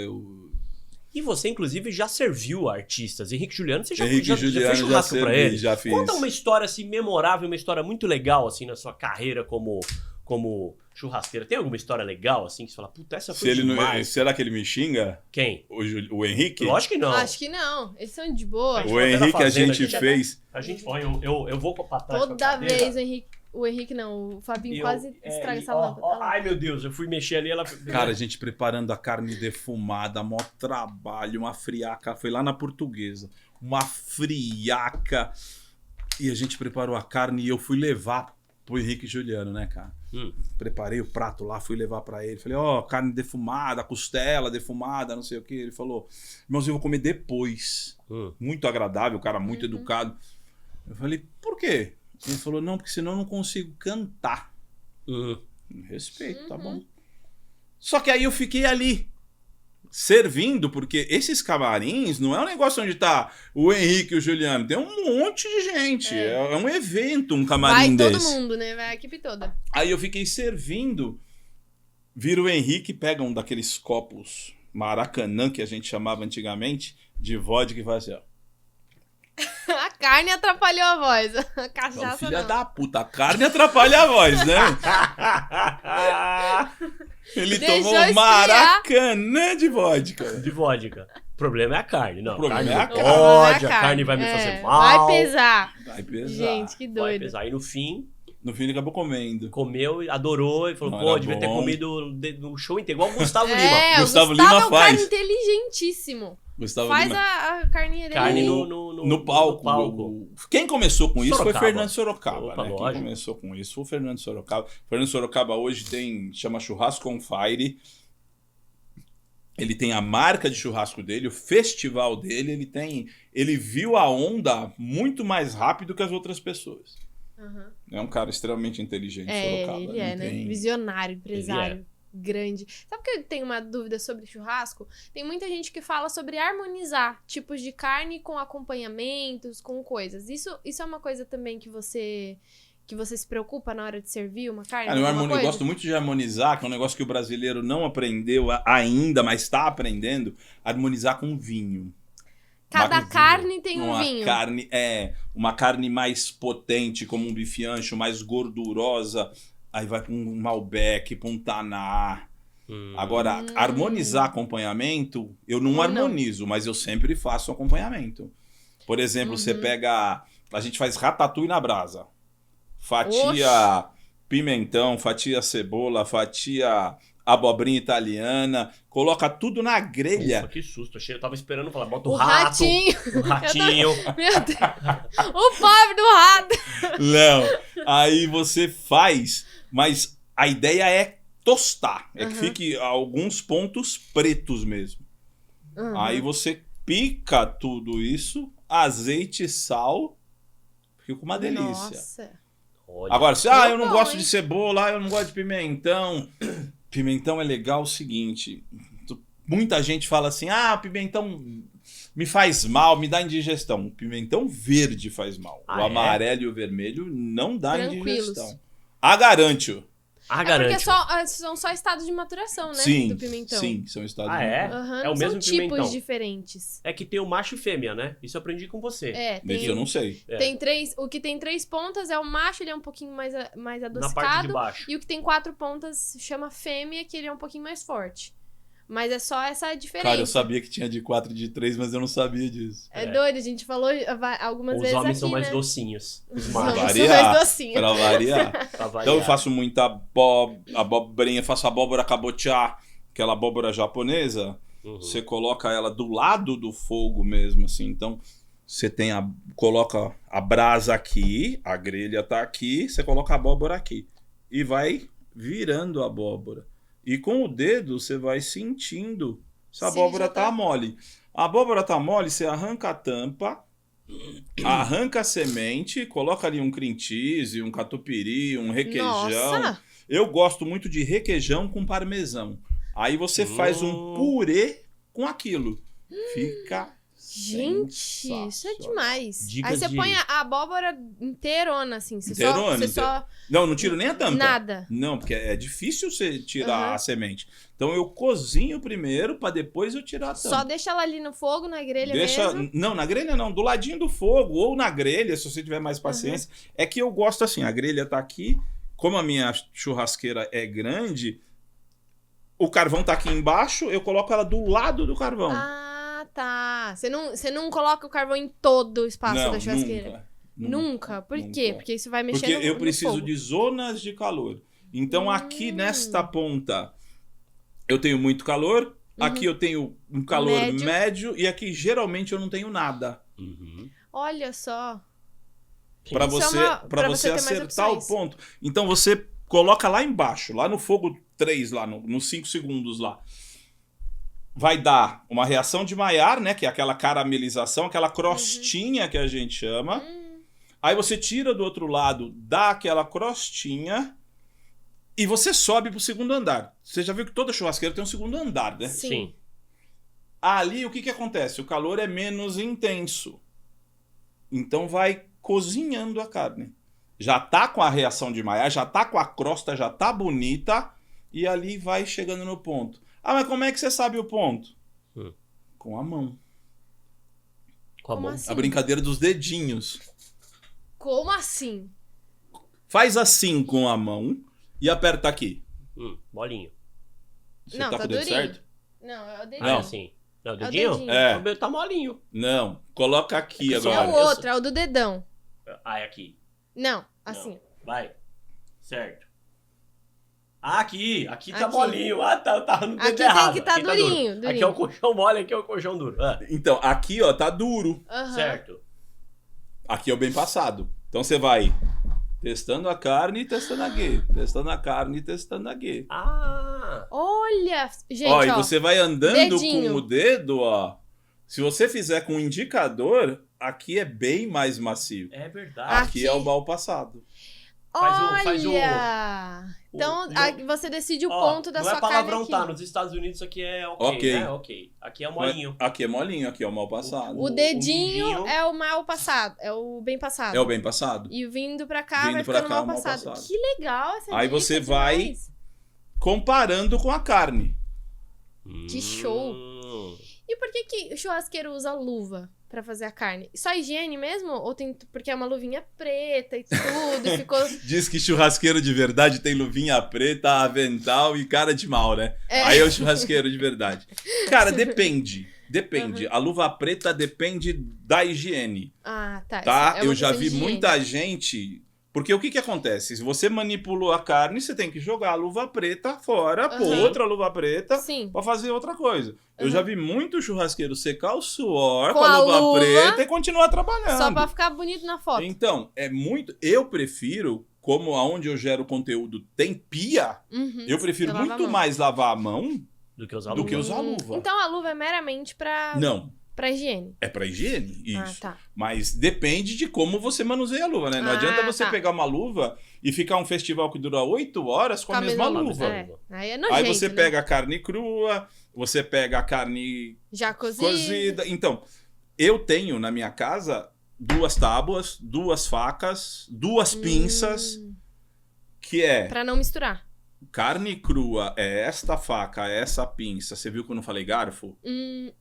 E você, inclusive, já serviu artistas. Henrique Juliano, você já, Henrique já Juliano fez já churrasco pra servi, ele? já fiz. Conta uma história assim memorável, uma história muito legal assim na sua carreira como churrasqueiro. Tem alguma história legal assim que você fala, puta, essa Se foi ele não, demais. será que ele me xinga? Quem? O Henrique? Lógico que não. Acho que não. Eles são de boa. Acho O Até na Henrique a Fazenda, gente a gente fez. A gente, olha, eu vou pra trás com a Toda cadeira. vez o Henrique não. O Fabinho quase estraga essa lâmpada. Olha lá. Ai, meu Deus, eu fui mexer ali, ela... Cara, a gente preparando a carne defumada, mó trabalho, uma friaca. Foi lá na Portuguesa. Uma friaca. E a gente preparou a carne e eu fui levar pro Henrique Juliano, né, cara? Preparei o prato lá, fui levar pra ele. Falei, ó, carne defumada, costela defumada, não sei o que. Ele falou, irmãozinho, eu vou comer depois. Muito agradável, cara, muito educado. Eu falei, por quê? Ele falou, não, porque senão eu não consigo cantar. Respeito, tá bom. Só que aí eu fiquei ali, servindo, porque esses camarins não é um negócio onde tá o Henrique e o Juliano. Tem um monte de gente. É um evento, um camarim Vai desse. todo mundo, né? Vai a equipe toda. Aí eu fiquei servindo, vira o Henrique, pega um daqueles copos Maracanã, que a gente chamava antigamente, de vodka e faz assim, ó. A carne atrapalhou a voz. A Então, cachaça filha não. da puta, a carne atrapalha a voz, né? Ele Deixou tomou esfriar. Maracanã de vodka. De vodka. O problema é a carne, não. O problema carne é a não carne. pode, a carne vai me É, fazer mal. Vai pesar. Vai pesar. Gente, que Vai doido. pesar. Aí no fim, No fim ele acabou comendo. comeu, adorou e falou, Não, pô, era devia ter bom. comido no show inteiro, igual o Gustavo Lima. É, Gustavo o Gustavo Lima é um cara faz. inteligentíssimo. Gustavo Faz Lima. a carninha dele. Carne aí. No palco. Quem começou com isso Sorocaba. foi Fernando Sorocaba, Opa, né? lógico. Quem começou com isso foi o Fernando Sorocaba. Fernando Sorocaba hoje chama Churrasco on Fire. Ele tem a marca de churrasco dele, o festival dele, ele viu a onda muito mais rápido que as outras pessoas. Uhum. É um cara extremamente inteligente, É, Sorocaba. ele é, não né? tem- Visionário, empresário. Grande. Sabe que eu tenho uma dúvida sobre churrasco? Tem muita gente que fala sobre harmonizar tipos de carne com acompanhamentos, com coisas. Isso é uma coisa também que você se preocupa na hora de servir uma carne? Ah, eu alguma coisa? gosto muito de harmonizar, que é um negócio que o brasileiro não aprendeu ainda, mas está aprendendo, harmonizar com vinho. Cada Uma- carne tem um uma vinho. uma carne mais potente, como um bife ancho, mais gordurosa, aí vai para um Malbec, para um Taná. Agora, harmonizar acompanhamento, eu não Ou não. harmonizo, mas eu sempre faço acompanhamento. Por exemplo, você pega, a gente faz ratatouille na brasa. Fatia pimentão, fatia cebola, fatia abobrinha italiana, coloca tudo na grelha. Ufa, que susto. Eu tava esperando falar, bota O o rato. ratinho. O ratinho. Meu Deus. O pobre do rato. Não, aí você faz, mas a ideia é tostar, é que fique alguns pontos pretos mesmo. Uhum. Aí você pica tudo isso, azeite, sal, fica uma delícia. Nossa. Olha, Agora, se eu não bom, gosto hein? de cebola, eu não gosto de pimentão. Pimentão é legal o seguinte, muita gente fala assim, pimentão me faz mal, me dá indigestão. O pimentão verde faz mal. Ah, O é? amarelo e o vermelho não dá Tranquilos. indigestão. Garante-o. Porque são só estados de maturação, né? Sim, do pimentão. sim, são estados Ah, é? Aham, É não o mesmo são tipos pimentão. diferentes. É que tem o macho e fêmea, né? Isso eu aprendi com você. É, Desse eu não sei. É. tem três. O que tem 3 pontas é o macho, ele é um pouquinho mais Na parte de adocicado. baixo. E o que tem 4 pontas chama fêmea, que ele é um pouquinho mais forte. Mas é só essa diferença. Cara, eu sabia que tinha de 4 e de 3, mas eu não sabia disso. É doido, a gente falou algumas Os vezes homens aqui, são mais né? docinhos. Os Os machos. homens são variar, mais docinhos. Pra variar. Pra variar. Então eu faço muita abobrinha, faço abóbora cabotiá, aquela abóbora japonesa, você coloca ela do lado do fogo mesmo, assim. Então, você coloca a brasa aqui, a grelha tá aqui, você coloca a abóbora aqui. E vai virando a abóbora. E com o dedo, você vai sentindo se a abóbora tá mole. A abóbora tá mole, você arranca a tampa, arranca a semente, coloca ali um cream cheese, um catupiry, um requeijão. Nossa! Eu gosto muito de requeijão com parmesão. Aí você faz um purê com aquilo. Fica Gente, isso é demais. Dicas Aí você de- põe a abóbora inteirona, assim. Você Inteirona, só... Não tiro nem a tampa. Nada. Não, porque é difícil você tirar a semente. Então eu cozinho primeiro para depois eu tirar a tampa. Só deixa ela ali no fogo, na grelha mesmo. Não, na grelha não, do ladinho do fogo ou na grelha, se você tiver mais paciência. É que eu gosto assim, a grelha tá aqui, como a minha churrasqueira é grande, o carvão tá aqui embaixo, eu coloco ela do lado do carvão. Ah, tá. Você não coloca o carvão em todo o espaço Não, da churrasqueira? Nunca? Por quê? Nunca. Porque isso vai mexer Porque no eu preciso fogo. de zonas de calor. Então aqui nesta ponta eu tenho muito calor, aqui eu tenho um calor médio e aqui geralmente eu não tenho nada. Olha só. Para Isso é você, uma- pra pra você você ter mais acertar o opções. ponto. Então você coloca lá embaixo, lá no fogo 3, lá nos 5 segundos lá. Vai dar uma reação de Maillard, né? Que é aquela caramelização, aquela crostinha que a gente chama. Aí você tira do outro lado, dá aquela crostinha e você sobe pro segundo andar. Você já viu que toda churrasqueira tem um segundo andar, né? Sim. Ali o que acontece? O calor é menos intenso. Então vai cozinhando a carne. Já tá com a reação de Maillard, já tá com a crosta, já tá bonita e ali vai chegando no ponto. Ah, mas como é que você sabe o ponto? Com a mão. Com a Como mão. assim? A brincadeira dos dedinhos. Como assim? Faz assim com a mão e aperta aqui. Bolinho. Você Não, tá tá com o dedo durinho. certo? Não, é o dedinho. Ah, Não. assim. Não, o É o dedinho? dedinho. É. O meu tá molinho. Não, coloca aqui É que só É agora. o outro, é o do dedão. Ah, é aqui. Não, assim. Não. Vai. Certo. Ah, aqui. Aqui tá Aqui. molinho. Ah, tá no dedo Aqui tem errado. que tá Aqui duro. durinho, Aqui durinho. é o colchão mole, aqui é o colchão duro. Ah, Então, aqui ó, tá duro. Aham. certo. Aqui é o bem passado. Então você vai testando a carne e testando a guê. Testando a carne e testando a guê. Ah. Olha, gente, Ó, e ó. você vai andando dedinho. com o dedo, ó. Se você fizer com o indicador, aqui é bem mais macio. É verdade. Aqui é o mal passado. Faz o- Olha! Então, você decide o Ó, ponto da não sua é palavrão, carne tá? aqui. Nos Estados Unidos isso aqui é ok, Ok. né? Ok. Aqui é molinho. Aqui é molinho, aqui é o mal passado. O dedinho mindinho. é o mal passado, é o bem passado. É o bem passado. E vindo pra cá Vindo vai pra ficando cá, mal mal passado. passado. Que legal essa Aí dica, você vai- demais. Comparando com a carne. Que show. Hum. E por que o churrasqueiro usa luva pra fazer a carne? Só higiene mesmo? Ou tem porque é uma luvinha preta e tudo, e ficou... Diz que churrasqueiro de verdade tem luvinha preta, avental e cara de mal, né? É. Aí é o churrasqueiro de verdade. Cara, depende. Depende. A luva preta depende da higiene, Ah, tá. tá? É uma Eu já questão vi de higiene. muita gente... Porque o que acontece? Se você manipulou a carne, você tem que jogar a luva preta fora, pôr Aham. outra luva preta Sim. pra fazer outra coisa. Eu Aham. já vi muito churrasqueiro secar o suor Com com a a luva luva, preta e continuar trabalhando. Só pra ficar bonito na foto. Então, é muito. Eu prefiro, como aonde eu gero conteúdo tem pia, Uhum. eu prefiro Você lava a muito mão. mais lavar a mão Do que usar do que luva. usar luva. Então a luva é meramente pra higiene. É pra higiene, isso. Ah, tá. Mas depende de como você manuseia a luva, né? Não Ah, adianta você tá. pegar uma luva e ficar um festival que dura 8 horas com a mesma luva. É. Aí é nojento, Aí você né? pega a carne crua, você pega a carne Já cozida. cozida. Então, eu tenho na minha casa 2 tábuas, 2 facas, 2 pinças, que é Pra não misturar. carne crua, é esta faca, é essa pinça. Você viu que eu não falei garfo?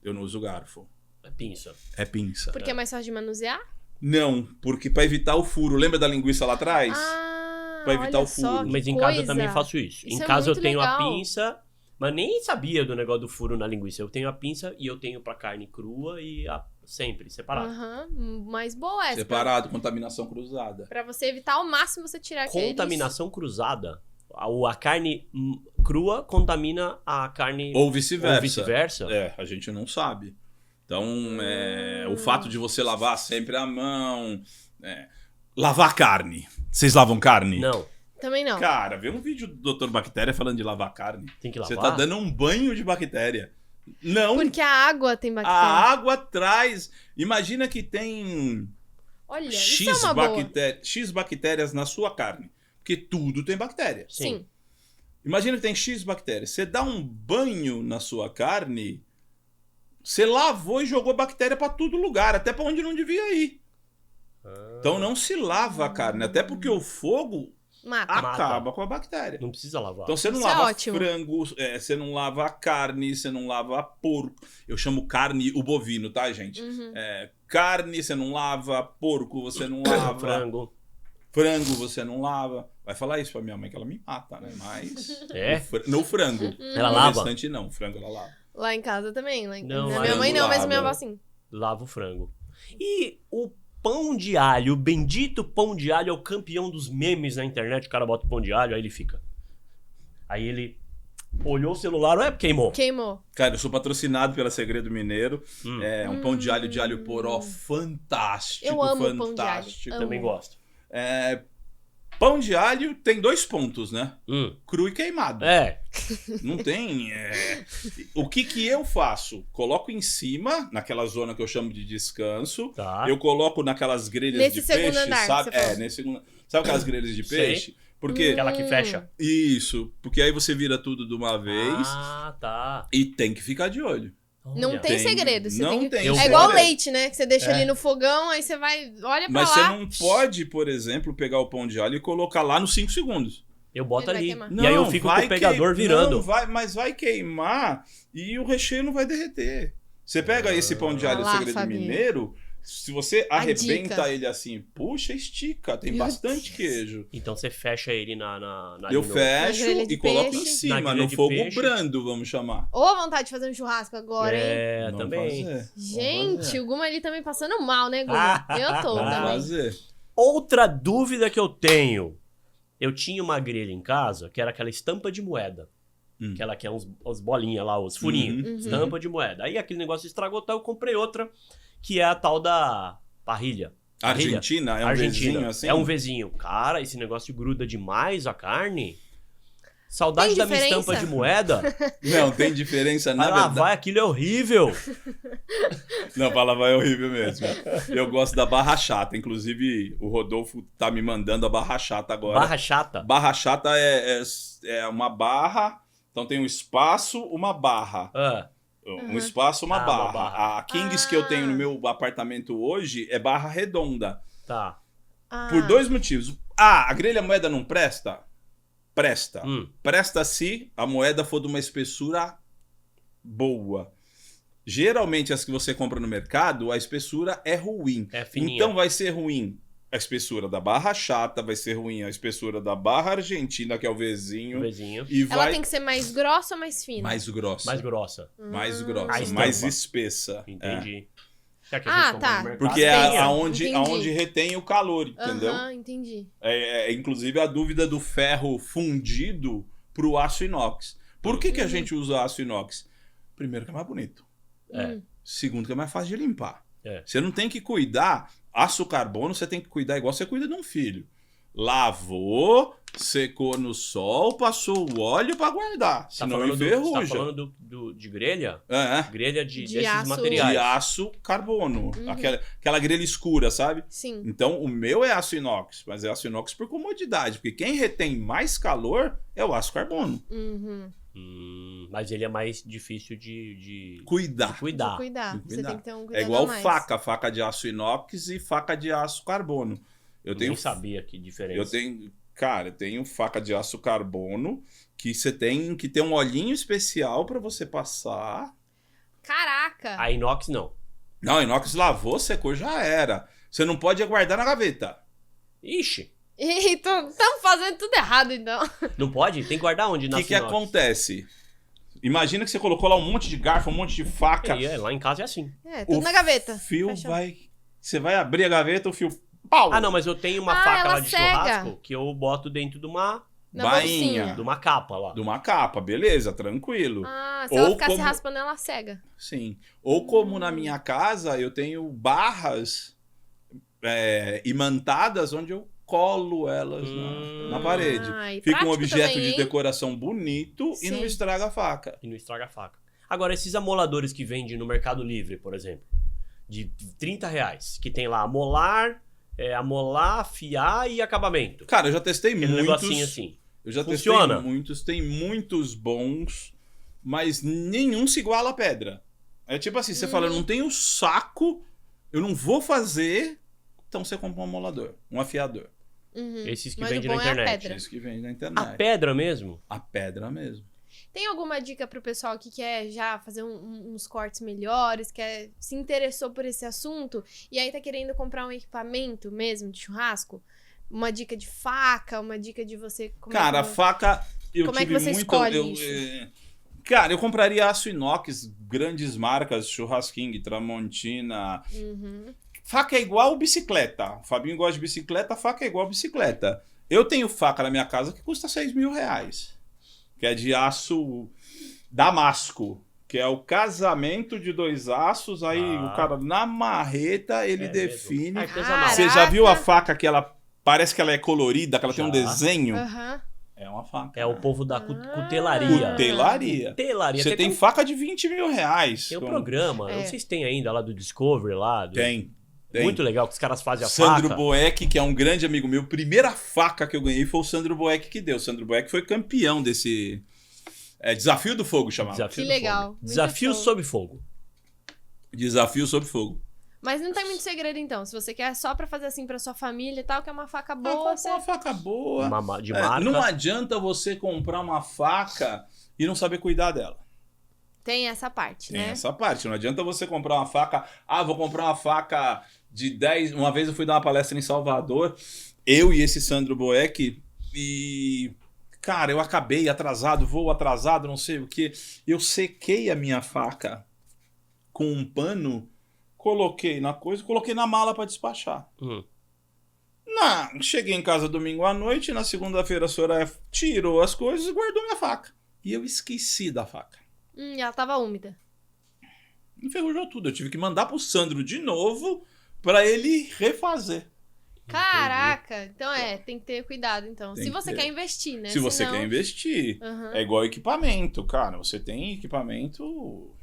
Eu não uso garfo. É pinça. É pinça. Porque é mais fácil de manusear? Não, porque pra evitar o furo. Lembra da linguiça lá atrás? Ah, Pra evitar olha o furo. só, que Mas em casa eu coisa. também faço isso. Isso Em é casa eu muito tenho legal. a pinça, mas nem sabia do negócio do furo na linguiça. Eu tenho a pinça e eu tenho pra carne crua e sempre separado. Aham, mais boa essa. Separado, contaminação cruzada. Pra você evitar ao máximo você tirar aqueles... Contaminação cruzada. a carne crua contamina a carne... Ou vice-versa. Ou vice-versa? A gente não sabe. Então, o fato de você lavar sempre a mão... Lavar carne. Vocês lavam carne? Não. Também não. Cara, vê um vídeo do Dr. Bactéria falando de lavar carne. Tem que lavar? Você tá dando um banho de bactéria. Não. Porque a água tem bactéria. A água traz... Imagina que tem Olha, isso é uma boa. X bactérias na sua carne. Porque tudo tem bactéria. Sim. Imagina que tem X bactérias. Você dá um banho na sua carne, você lavou e jogou bactéria pra todo lugar, até pra onde não devia ir. Então não se lava a carne, até porque o fogo acaba com a bactéria. Não precisa lavar. Então você não Isso é lava ótimo. frango, você não lava carne, você não lava porco. Eu chamo carne o bovino, tá, gente? Carne você não lava, porco você não lava. Frango você não lava. Vai falar isso pra minha mãe que ela me mata, né? Mas no frango. Ela no lava? restante não, frango ela lava. Lá em casa também. Não, Na lá minha mãe não, mas lava. minha avó sim. Lava o frango. E o pão de alho, o bendito pão de alho é o campeão dos memes na internet. O cara bota o pão de alho, aí ele fica. Aí ele olhou o celular, queimou. Queimou. Cara, eu sou patrocinado pela Segredo Mineiro. É um pão de alho poró fantástico. Eu amo pão de alho. fantástico. Amo. Também gosto. Pão de alho tem 2 pontos, né? Cru e queimado. Não tem... O que eu faço? Coloco em cima, naquela zona que eu chamo de descanso. Tá. Eu coloco naquelas grelhas Nesse de segundo peixe, andar, sabe? você falou. Nesse segundo... Sabe aquelas grelhas de Sei. peixe? Porque... Aquela que fecha. Isso. Porque aí você vira tudo de uma vez Ah, tá. e tem que ficar de olho. Não Olha. tem segredo. Você Não tem que... tem É segredo. igual leite, né? Que você deixa ali no fogão, aí você vai... Olha pra Mas lá. você não pode, por exemplo, pegar o pão de alho e colocar lá nos 5 segundos. Eu boto Ele vai ali. queimar. E aí eu fico com o pegador virando. Mas vai queimar e o recheio não vai derreter. Você pega esse pão de alho Olha lá, Segredo Fabinho. Mineiro, se você A arrebenta dica. ele assim, puxa, estica, tem Meu bastante Deus. queijo. Então você fecha ele na Eu ali no- fecho Na grelha de e coloco em peixe. Na cima, grelha no de fogo peixe. brando, vamos chamar. Ô, a vontade de fazer um churrasco agora, hein? Vamos Também. fazer. Gente, o Guma ali também passando mal, né, Guma? Eu tô Vamos também. fazer. Outra dúvida que eu tenho. Eu tinha uma grelha em casa que era aquela estampa de moeda. Aquela que é uns bolinhas lá, os furinhos. Estampa de moeda. Aí aquele negócio estragou, então eu comprei outra, que é a tal da parrilha. Argentina? É um vizinho assim? É um Vzinho. Cara, esse negócio gruda demais a carne. Saudade Tem da minha diferença? estampa de moeda. Não, tem diferença na Vai verdade. lavar, aquilo é horrível. Não, pra lavar é horrível mesmo. Eu gosto da barra chata. Inclusive, o Rodolfo tá me mandando a barra chata agora. Barra chata. Barra chata é uma barra. Então tem um espaço, uma barra. Um espaço, uma barra. uma barra. A Kings que eu tenho no meu apartamento hoje é barra redonda. Tá. Por 2 motivos. A grelha moeda não presta? Presta. Presta se a moeda for de uma espessura boa. Geralmente as que você compra no mercado, a espessura é ruim. É fininha. Então vai ser ruim a espessura da barra chata, vai ser ruim a espessura da barra argentina, que é o Vzinho. E Ela vai tem que ser mais grossa ou mais fina? mais grossa. Mais grossa. Mais A grossa, estampa. mais espessa. Entendi. Já que Ah, compra tá. no mercado, Porque tem, é ó. aonde Entendi. retém o calor, entendeu? Entendi. Inclusive a dúvida do ferro fundido pro aço inox. Por que a gente usa aço inox? Primeiro que é mais bonito. Segundo que é mais fácil de limpar. Você não tem que cuidar. Aço carbono você tem que cuidar igual você cuida de um filho. Lavou, secou no sol, passou o óleo pra guardar. Senão Você enferruja. tá falando de grelha? Grelha De desses aço. materiais. De aço carbono. Aquela grelha escura, sabe? Sim. Então, o meu é aço inox, mas é aço inox por comodidade, porque quem retém mais calor é o aço carbono. Mas ele é mais difícil de Cuidar. De cuidar. cuidar. Você tem que ter um cuidado É igual a mais. faca de aço inox e faca de aço carbono. Eu Nem sabia que diferença. eu tenho faca de aço carbono que você tem que ter um olhinho especial para você passar. Caraca! A inox não. Não, inox lavou, secou, já era. Você não pode guardar na gaveta. Ixi. Estamos fazendo tudo errado, então. Não pode? Tem que guardar onde? O que acontece? Imagina que você colocou lá um monte de garfo, um monte de faca. Lá em casa é assim. Tudo na gaveta. Fio Fechou. Você vai abrir a gaveta, o fio. Pau! Ah, não, mas eu tenho uma Ah, faca ela lá de cega. churrasco que eu boto dentro de uma Na bainha. bolsinha. De uma capa lá. De uma capa, beleza, tranquilo. Ah, se ela Ou ficar se como- raspando, ela cega. Sim. Ou como na minha casa, eu tenho barras imantadas onde eu colo elas na parede. E Fica um prático objeto também, de hein? decoração bonito e não Sim. estraga a faca. E não estraga a faca. Agora, esses amoladores que vendem no Mercado Livre, por exemplo, de R$30, que tem lá amolar, afiar e acabamento. Cara, eu já testei Aquele muitos. negocinho assim. Eu já Funciona? testei muitos, tem muitos bons, mas nenhum se iguala à pedra. É tipo assim, você fala, eu não tenho saco, eu não vou fazer, então você compra um amolador, um afiador. Uhum. Esses que Mas vendem o na bom é a internet. pedra. Isso que vende na A internet. pedra mesmo? A pedra mesmo. Tem alguma dica pro pessoal que quer já fazer uns cortes melhores, se interessou por esse assunto e aí tá querendo comprar um equipamento mesmo de churrasco? Uma dica de faca, uma dica de você... Cara, a faca, eu como é que tive você muito... escolhe isso? Cara, eu compraria aço inox, grandes marcas, Churrasking, Tramontina. Uhum. Faca é igual bicicleta. O Fabinho gosta de bicicleta, faca é igual bicicleta. Eu tenho faca na minha casa que custa R$6.000. Que é de aço damasco. Que é o casamento de dois aços. Aí o cara, na marreta, ele define. Mesmo. Artesanal. Você já viu a faca que ela parece que ela é colorida, que ela tem um Já. desenho? Aham. É uma faca. É o povo da cutelaria. Cutelaria. Cutelaria. Você tem faca de R$20.000. Tem um programa, não sei se tem ainda lá do Discovery lá. Tem. Muito legal, que os caras fazem a Sandro faca. Boeck, que é um grande amigo meu. Primeira faca que eu ganhei foi o Sandro Boeck que deu. O Sandro Boeck foi campeão desse Desafio do Fogo, chamava. Desafio Que do legal. Fogo. Muito Desafio show. sob fogo. Desafio sob fogo. Mas não tem muito segredo, então. Se você quer só pra fazer assim pra sua família e tal, que é uma faca boa, Compra você... uma faca boa. De marca. Não adianta você comprar uma faca e não saber cuidar dela. Tem essa parte, Tem né? essa parte. Não adianta você comprar uma faca. Vou comprar uma faca de 10. Uma vez eu fui dar uma palestra em Salvador, eu e esse Sandro Boeck, e. Cara, eu acabei atrasado, voo atrasado, não sei o que. Eu sequei a minha faca com um pano, coloquei na mala para despachar. Cheguei em casa domingo à noite, na segunda-feira a senhora tirou as coisas e guardou minha faca. E eu esqueci da faca. Ela tava úmida. Enferrujou tudo. Eu tive que mandar pro Sandro de novo para ele refazer. Caraca! Então tem que ter cuidado, então. Tem Se que você ter. quer investir, né? Se você Senão- quer investir. Aham. É igual equipamento, cara. Você tem equipamento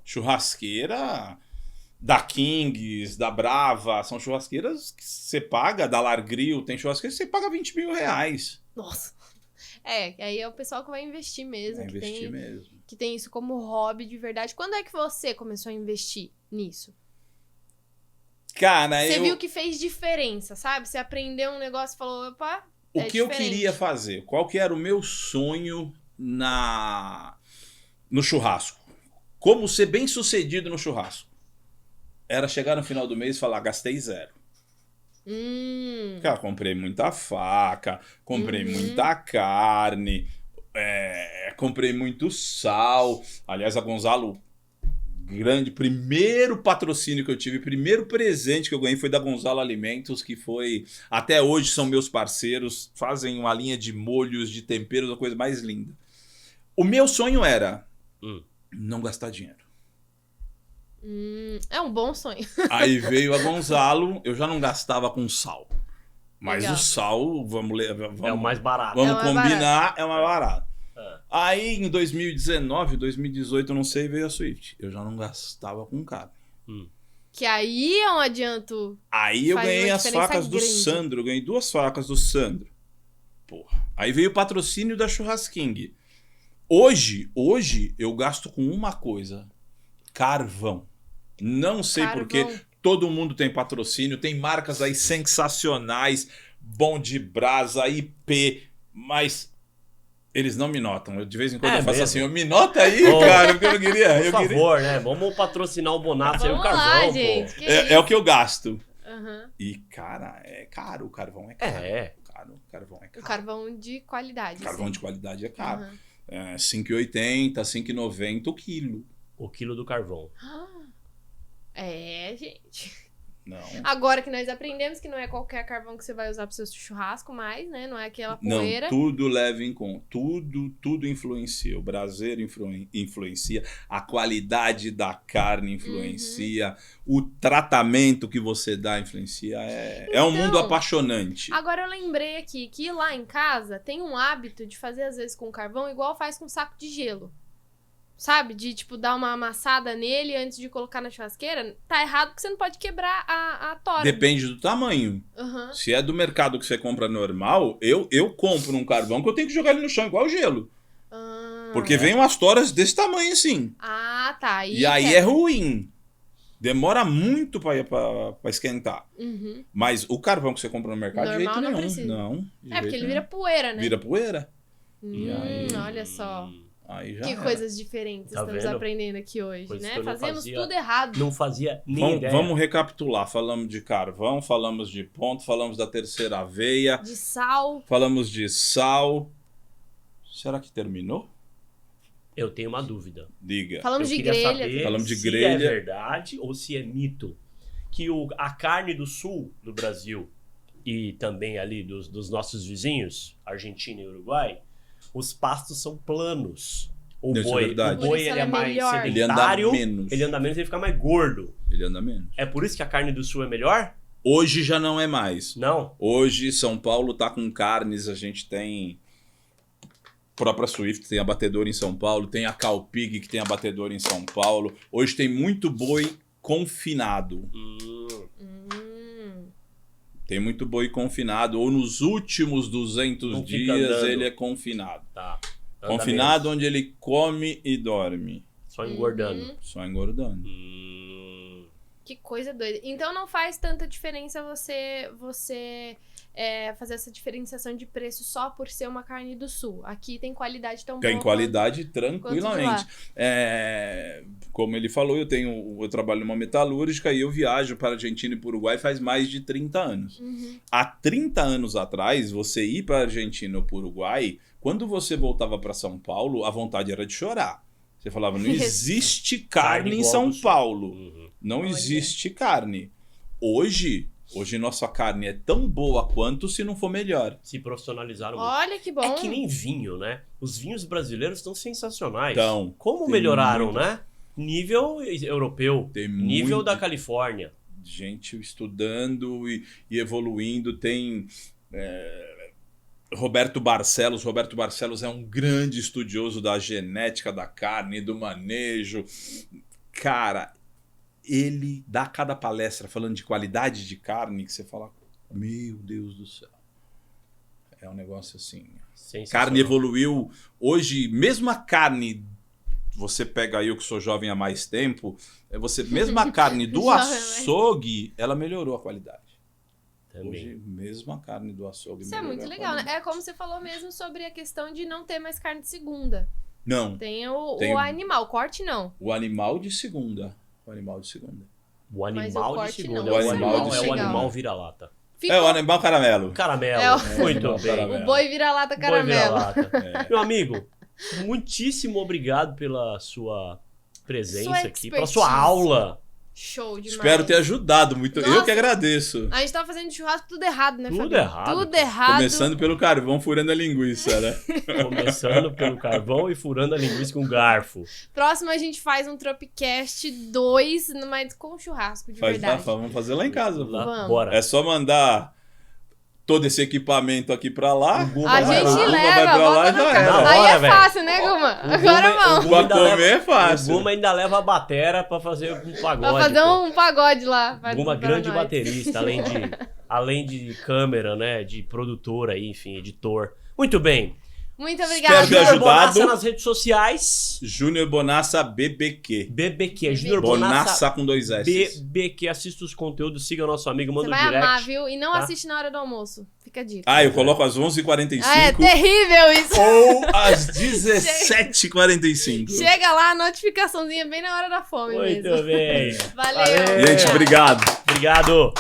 churrasqueira da Kings, da Brava. São churrasqueiras que você paga, da Largrill, tem churrasqueira que você paga R$20.000. Nossa. Aí é o pessoal que vai investir mesmo. É que investir tem, mesmo. que tem isso como hobby de verdade. Quando é que você começou a investir nisso? Cara, Você eu... viu que fez diferença, sabe? Você aprendeu um negócio e falou, opa, O é que eu diferente. queria fazer? Qual que era o meu sonho no churrasco? Como ser bem sucedido no churrasco? Era chegar no final do mês e falar, gastei zero. Cara, comprei muita faca, comprei muita carne, comprei muito sal. Aliás, a Gonzalo, primeiro patrocínio que eu tive, primeiro presente que eu ganhei foi da Gonzalo Alimentos, que foi, até hoje são meus parceiros, fazem uma linha de molhos, de temperos, a coisa mais linda. O meu sonho era não gastar dinheiro. É um bom sonho. Aí veio a Gonzalo, eu já não gastava com sal. Mas Legal. o sal, vamos É o mais barato. vamos É o mais combinar, é o mais barato. É. Aí em 2019, 2018, eu não sei, veio a Swift. Eu já não gastava com carne. Que aí é um adianto. Aí eu Faz ganhei uma as diferença facas do grande. Sandro, eu ganhei 2 facas do Sandro. Porra. Aí veio o patrocínio da Churrasking. Hoje eu gasto com uma coisa: carvão. Não sei Carvão. porque todo mundo tem patrocínio, tem marcas aí sensacionais, Bom de Brasa, IP, mas eles não me notam. Eu, de vez em quando eu faço mesmo? assim, me nota aí, Ô, cara, porque eu não queria. Por Eu queria. favor, né? Vamos patrocinar o Bonato aí, o Vamos carvão, lá, pô. gente. Que É o que eu gasto. Aham. E, cara, é caro, o carvão é caro. O carvão é O caro. carvão de qualidade. Carvão sim. de qualidade é caro. Aham. É 5,80, 5,90 o quilo. O quilo do carvão. É, gente. Não. Agora que nós aprendemos que não é qualquer carvão que você vai usar pro seu churrasco mais, né? Não é aquela poeira. Não, tudo leva em conta. Tudo influencia. O braseiro influencia. A qualidade da carne influencia. O tratamento que você dá influencia. É um mundo apaixonante. Agora eu lembrei aqui que lá em casa tem um hábito de fazer às vezes com carvão igual faz com saco de gelo. Sabe? De, tipo, dar uma amassada nele antes de colocar na churrasqueira. Tá errado porque você não pode quebrar a tora. Depende do tamanho. Uhum. Se é do mercado que você compra normal, eu compro um carvão que eu tenho que jogar ele no chão, igual gelo. Porque vem umas toras desse tamanho assim. Ah, tá. E aí é ruim. Demora muito pra esquentar. Uhum. Mas o carvão que você compra no mercado, Normal, de jeito não nenhum. precisa. Não. É porque ele vira poeira, né? Vira poeira. E aí... Olha só. Aí já Que era. coisas diferentes Tá estamos vendo? aprendendo aqui hoje, Coisas que né? eu não Fazemos fazia. tudo errado. Não fazia nem ideia. Vamos recapitular. Falamos de carvão, falamos de ponto, falamos da terceira veia, De sal. falamos de sal. Será que terminou? Eu tenho uma dúvida. Diga. Falamos Eu de queria grelha. saber Falamos de se grelha. é verdade ou se é mito que a carne do sul do Brasil e também ali dos nossos vizinhos, Argentina e Uruguai, os pastos são planos. O Isso é boi, verdade. o boi Por isso ele ela é é mais melhor. Ele anda sedentário, menos. ele anda menos e ele fica mais gordo. Ele anda menos. É por isso que a carne do sul é melhor? Hoje já não é mais. Não? Hoje São Paulo tá com carnes, a gente tem própria Swift, tem abatedor em São Paulo, tem a Calpig que tem abatedor em São Paulo. Hoje tem muito boi confinado. Tem muito boi confinado, ou nos últimos 200 Não fica dias andando. ele é confinado. Tá. Anda Confinado menos. onde ele come e dorme, Só engordando. só engordando. Que coisa doida. Então não faz tanta diferença você fazer essa diferenciação de preço só por ser uma carne do sul. Aqui tem qualidade tão boa. Tem qualidade quanto tranquilamente. Como ele falou, eu trabalho numa metalúrgica e eu viajo para a Argentina e para o Uruguai faz mais de 30 anos. Uhum. Há 30 anos atrás, você ir para a Argentina ou para o Uruguai, quando você voltava para São Paulo, a vontade era de chorar. Você falava, não existe carne em igual São do sul. Paulo. Uhum. Não Olha. existe carne. Hoje nossa carne é tão boa quanto, se não for melhor. Se profissionalizaram muito. Olha que bom. É que nem vinho, né? Os vinhos brasileiros estão sensacionais. Então, Como tem melhoraram, muito. né? Nível europeu, Tem nível muito. da Califórnia. Gente estudando e evoluindo. Tem Roberto Barcelos. Roberto Barcelos é um grande estudioso da genética da carne, do manejo. Cara, ele dá cada palestra falando de qualidade de carne que você fala, meu Deus do céu. É um negócio assim. Sensacional. Carne evoluiu. Hoje, mesmo a carne, você pega eu que sou jovem há mais tempo, mesmo a carne do Jovem, né? açougue, ela melhorou a qualidade. Também. Hoje, mesmo a carne do açougue Isso é melhorou muito a legal, né? qualidade. É como você falou mesmo sobre a questão de não ter mais carne de segunda. Não, Tem o Tem o- animal, o corte não. o animal de segunda. O animal de segunda. O Mas o animal de corte segunda. não, o É o animal animal, de é o segunda. animal vira-lata. Ficou É o animal caramelo. Caramelo. É o- Muito animal bem. caramelo. o boi vira-lata Boi caramelo. vira-lata. Meu amigo, muitíssimo obrigado pela sua presença Sua aqui, pela sua expertise. aula. Show demais. Espero ter ajudado muito. Eu Nossa. que agradeço. A gente tava fazendo churrasco tudo errado, né, Tudo Fabinho? errado, Tudo cara. errado. Começando pelo carvão, furando a linguiça, né? Começando pelo carvão e furando a linguiça com garfo. Próximo a gente faz um Tropicast 2, mas com churrasco, de verdade. Vamos fazer lá em casa. pô. Lá, Vamos. bora. É só mandar todo esse equipamento aqui pra lá. O Guma A vai gente lá. Guma leva, vai pra lá bota e no já carro. era. Aí Bora, é velho. fácil, né, Guma? Agora vamos. Pra ainda comer leva- é fácil. O Guma ainda leva a batera pra fazer um pagode. Vai fazer pô. um pagode lá. Vai Guma, pra grande nós. baterista, além de câmera, né? De produtor aí, enfim, editor. Muito bem. Muito Espero obrigada. ter ajudado. Bonassa nas redes sociais. Júnior Bonassa BBQ. BBQ, Júnior Bonassa. Bonassa com 2 S. BBQ, assista os conteúdos, siga nosso amigo, Você manda um vai direct. amar, viu? E não tá? assiste na hora do almoço. Fica a dica. Ah, eu coloco às 11h45 É terrível isso. ou às 17h45. Chega lá, a notificaçãozinha bem na hora da fome Muito mesmo. bem. Valeu. Gente, obrigado. Obrigado.